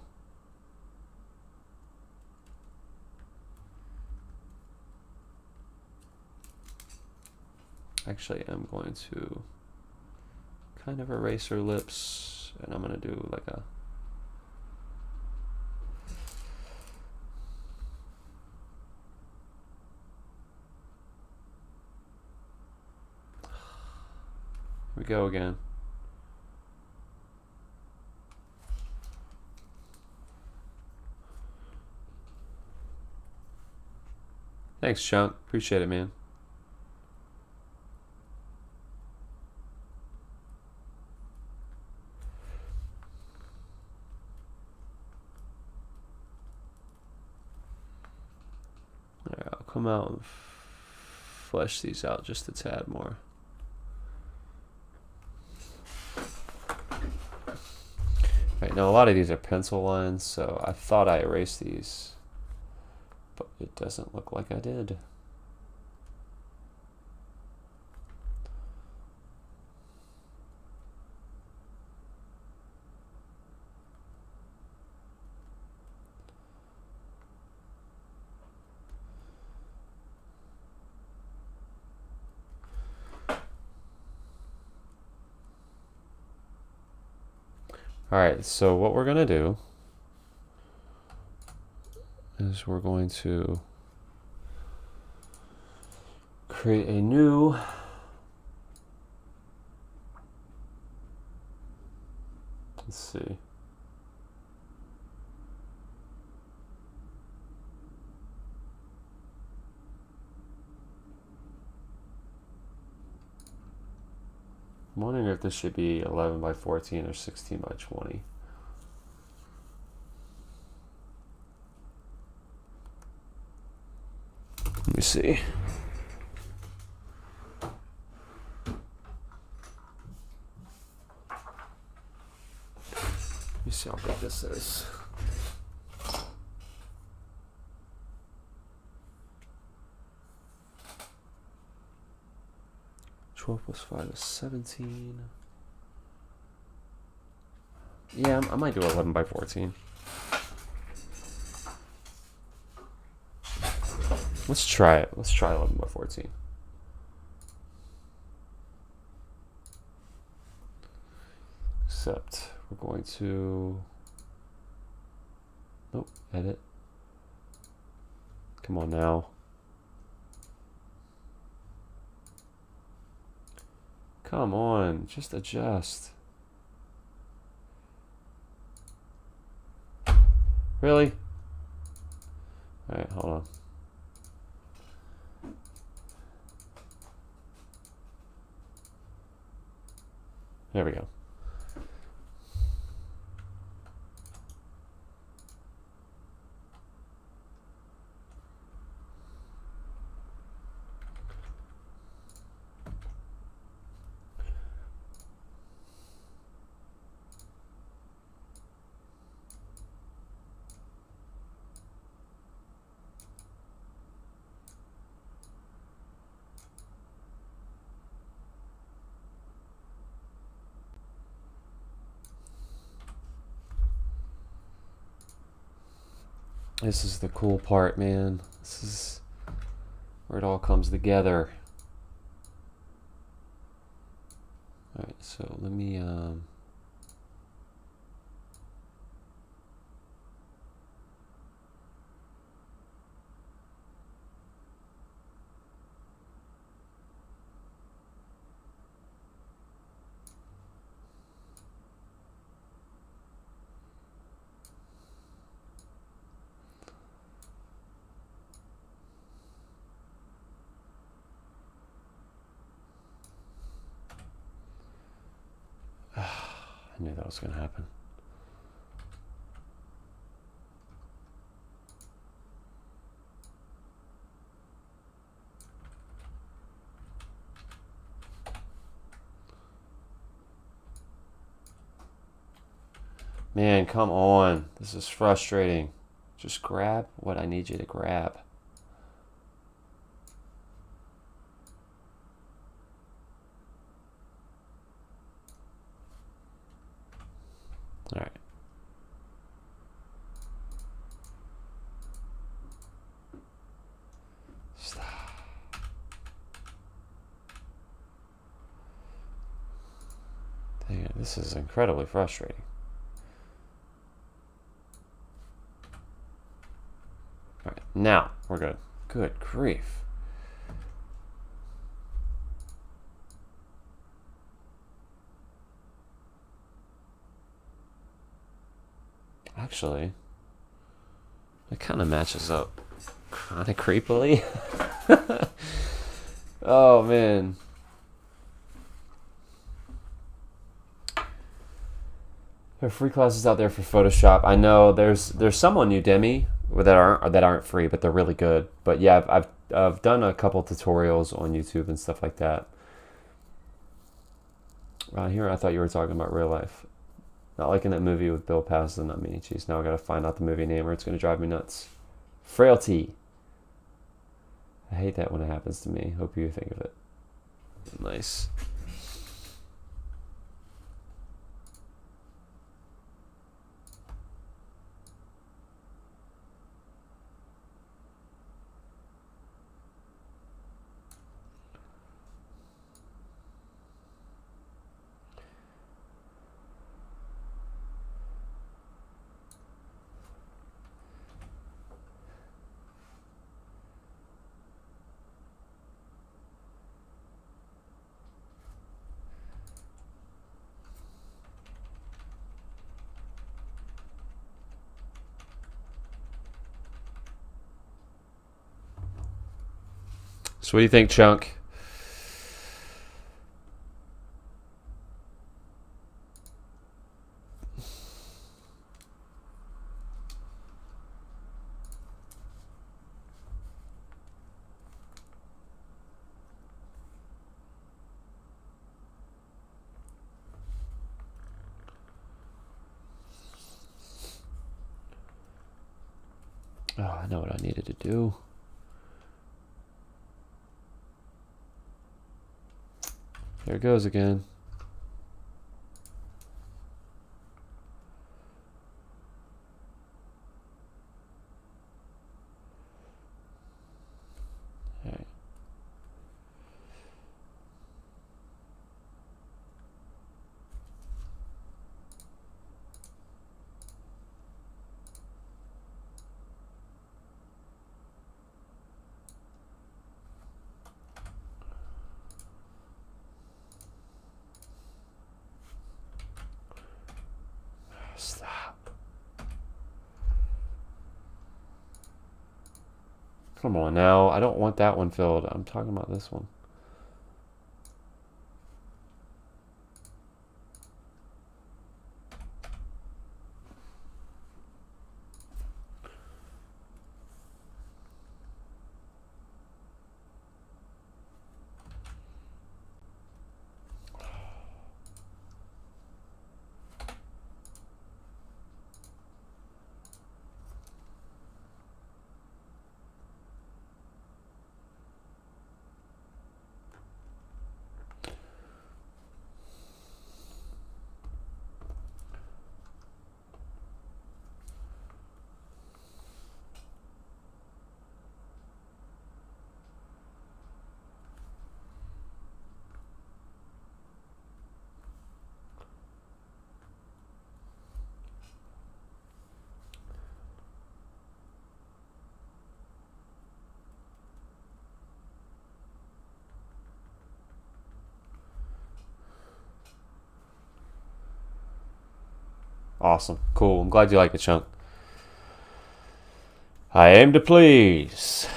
Actually, I'm going to kind of erase her lips, and I'm going to do like a Here we go again. Thanks, Chunk. Appreciate it, man. Alright, I'll come out and flesh these out just a tad more. Right, now a lot of these are pencil lines, so I thought I erased these, but it doesn't look like I did. Alright, so what we're going to do is we're going to create a new let's see. I'm wondering if this should be 11 by 14 or 16 by 20. Let me see. Let me see how big this is. 12 plus 5 is 17. Yeah, I might do 11 by 14. Let's try it. Let's try 11 by 14. Except we're going to... Nope, edit. Come on now. Come on, just adjust. Really? Alright, hold on. There we go. This is the cool part, man. This is where it all comes together. Alright, so let me I knew that was going to happen. Man, come on. This is frustrating. Just grab what I need you to grab. All right. Stop. Dang it, this is incredibly frustrating. All right, now we're good. Good grief. Actually, it kind of matches up kind of creepily. Oh man. There are free classes out there for Photoshop. I know there's some on Udemy that aren't free, but they're really good. But yeah, I've done a couple tutorials on YouTube and stuff like that. Here I thought you were talking about real life. Not liking that movie with Bill Paxton. I mean, geez, now I gotta find out the movie name or it's gonna drive me nuts. Frailty. I hate that when it happens to me. Hope you think of it. Nice. So what do you think, Chunk? Oh, I know what I needed to do. There it goes again. All right. Stop. Come on now. I don't want that one filled. I'm talking about this one. Awesome. Cool. I'm glad you like it, Chunk. I aim to please.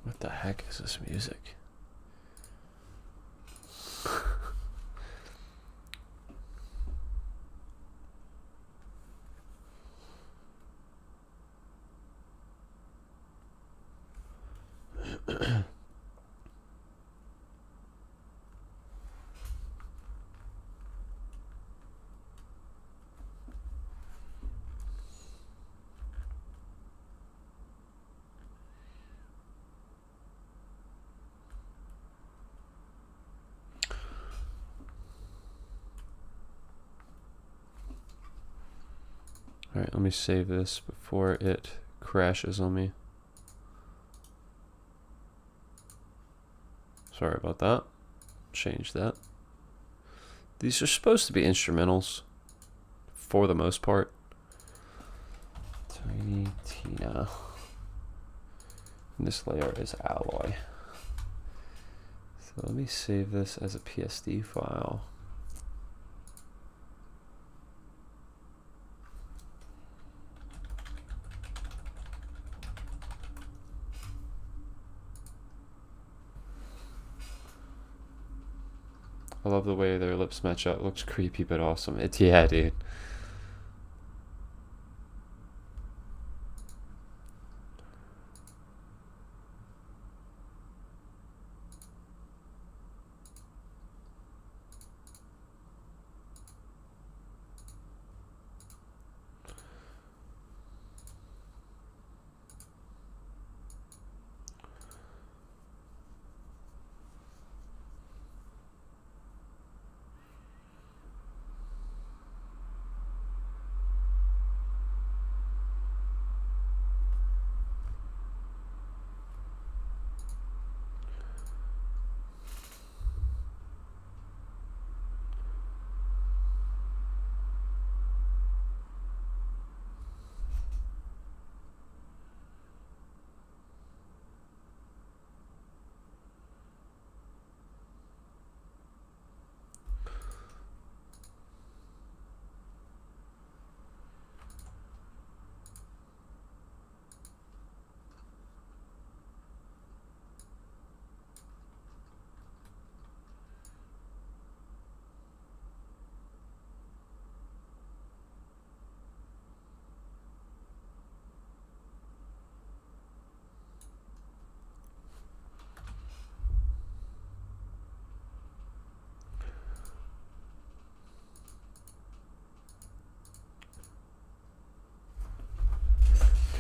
What the heck is this music? All right, let me save this before it crashes on me. Sorry about that. Change that. These are supposed to be instrumentals for the most part. Tiny Tina. And this layer is alloy. So let me save this as a PSD file. I love the way their lips match up. It looks creepy but awesome. Yeah, dude.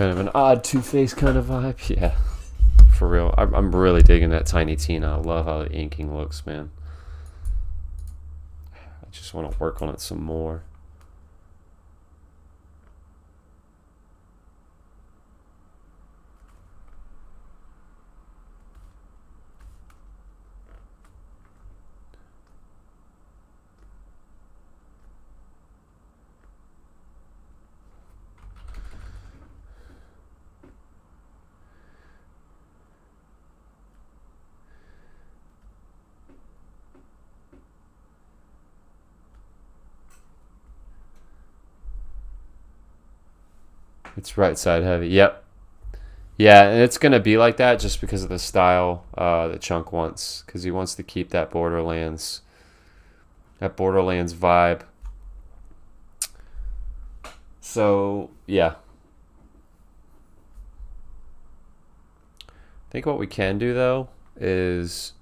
Kind of an odd Two-Face kind of vibe. Yeah, for real. I'm really digging that Tiny Tina. I love how the inking looks, man. I just want to work on it some more. It's right side heavy. Yep. Yeah, and it's going to be like that just because of the style that Chunk wants. Because he wants to keep that Borderlands vibe. So, yeah. I think what we can do, though, is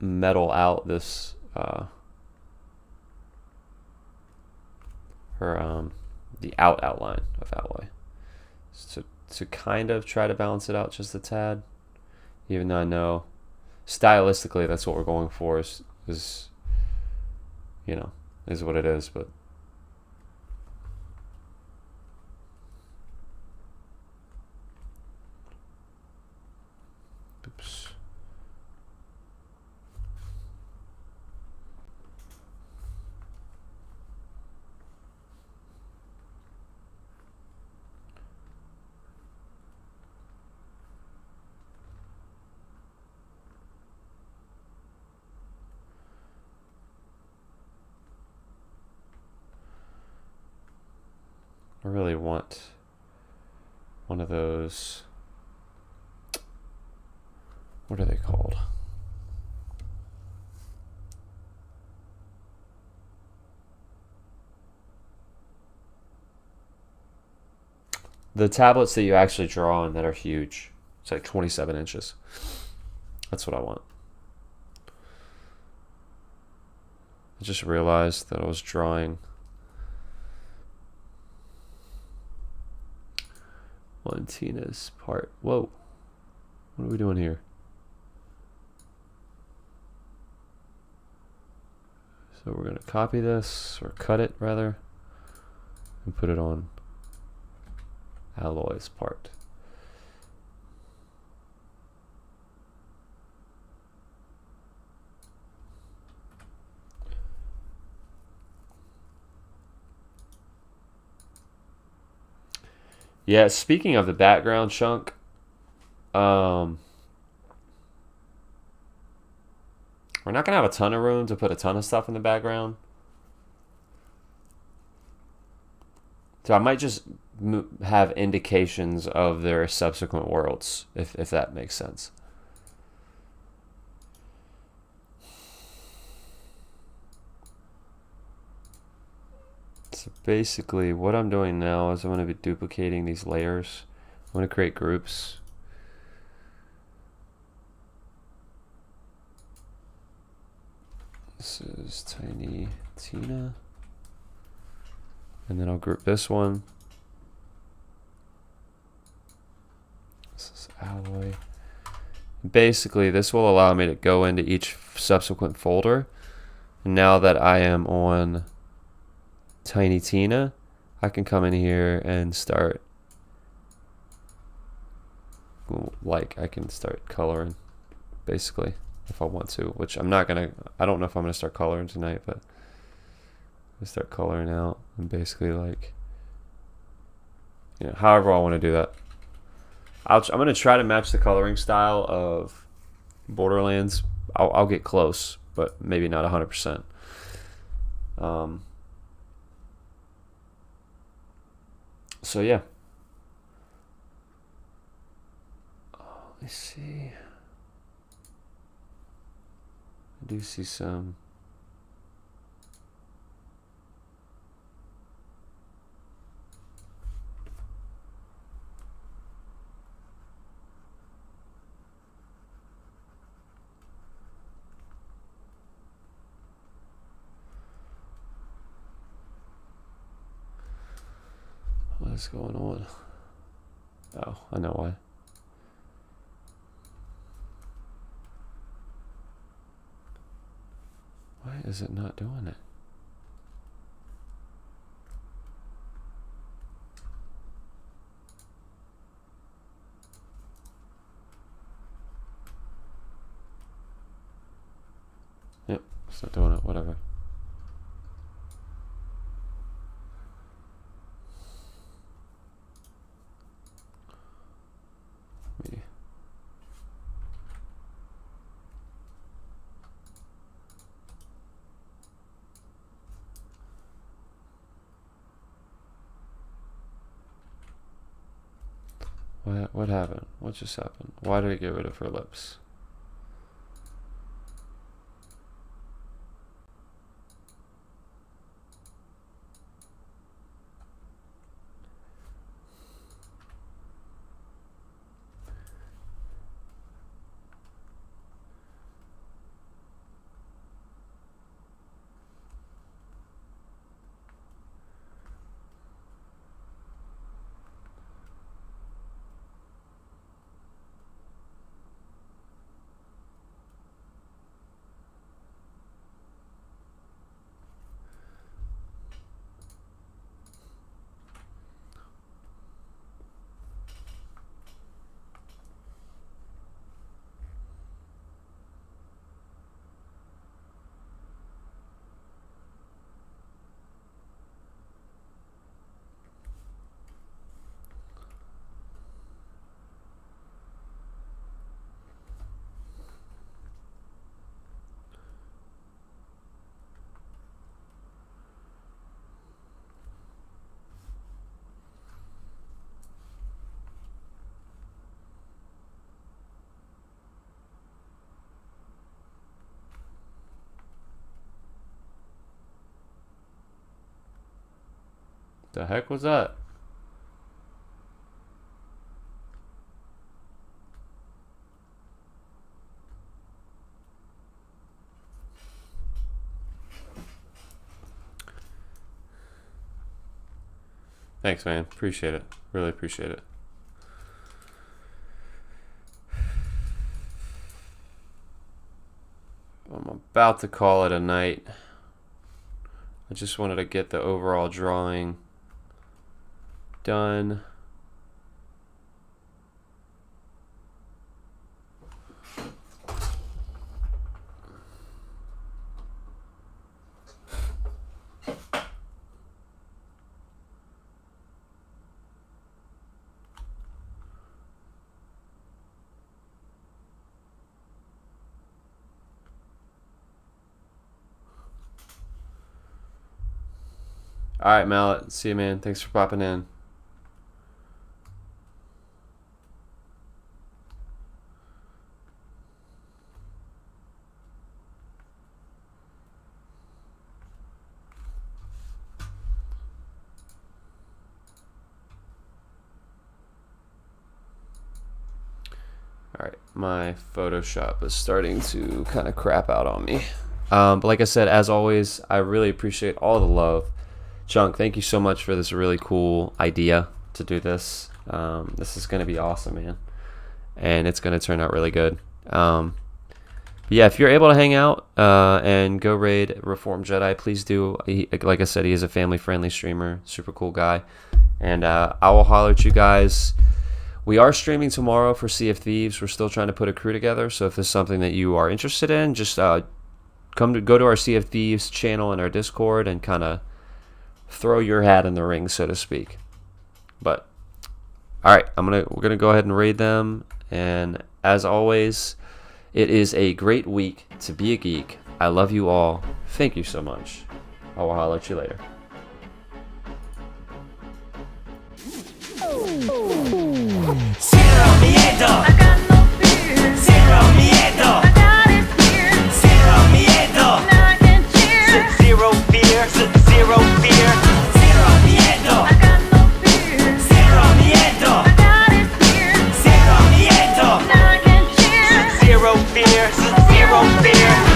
metal out this... the outline of alloy, so to kind of try to balance it out just a tad, even though I know stylistically that's what we're going for, is you know, is what it is. But oops. I really want one of those, what are they called? The tablets that you actually draw on that are huge. It's like 27 inches. That's what I want. I just realized that I was drawing Tina's part. Whoa. What are we doing here? So we're going to copy this, or cut it rather, and put it on Alloy's part. Yeah, speaking of the background, Chunk, we're not going to have a ton of room to put a ton of stuff in the background. So I might just have indications of their subsequent worlds, if that makes sense. So basically what I'm doing now is I'm going to be duplicating these layers. I'm going to create groups. This is Tiny Tina. And then I'll group this one. This is Alloy. Basically, this will allow me to go into each subsequent folder. And now that I am on Tiny Tina, I can come in here and start, like, I can start coloring, basically, if I want to, which I'm not gonna, I don't know if I'm gonna start coloring tonight, but I start coloring out and basically, like, you know, however I want to do that. I'm gonna try to match the coloring style of Borderlands. I'll get close, but maybe not 100%. So yeah. Let me see. I do see some. is going on? Oh, I know why. Why is it not doing it? Yep, it's not doing it, whatever. Me. What happened? What just happened? Why did it get rid of her lips? The heck was that? Thanks, man. Appreciate it. Really appreciate it. I'm about to call it a night. I just wanted to get the overall drawing done. All right, Mallet. See you, man. Thanks for popping in. All right, my Photoshop is starting to kind of crap out on me. But like I said, as always, I really appreciate all the love. Chunk, thank you so much for this really cool idea to do this. This is going to be awesome, man. And it's going to turn out really good. But yeah, if you're able to hang out and go raid Reformed Jedi, please do. Like I said, he is a family-friendly streamer, super cool guy. And I will holler at you guys. We are streaming tomorrow for Sea of Thieves. We're still trying to put a crew together. So if there's something that you are interested in, just go to our Sea of Thieves channel in our Discord and kind of throw your hat in the ring, so to speak. But all right, we're gonna go ahead and raid them. And as always, it is a great week to be a geek. I love you all. Thank you so much. I will holler at you later. Zero miedo. I got no fear. Zero miedo. I got it here. Zero miedo. Now I can cheer. Zero fear. Zero fear. Zero miedo. I got no fear. Zero miedo. I got it here. Zero miedo. Now I can cheer. Zero fear. Zero fear.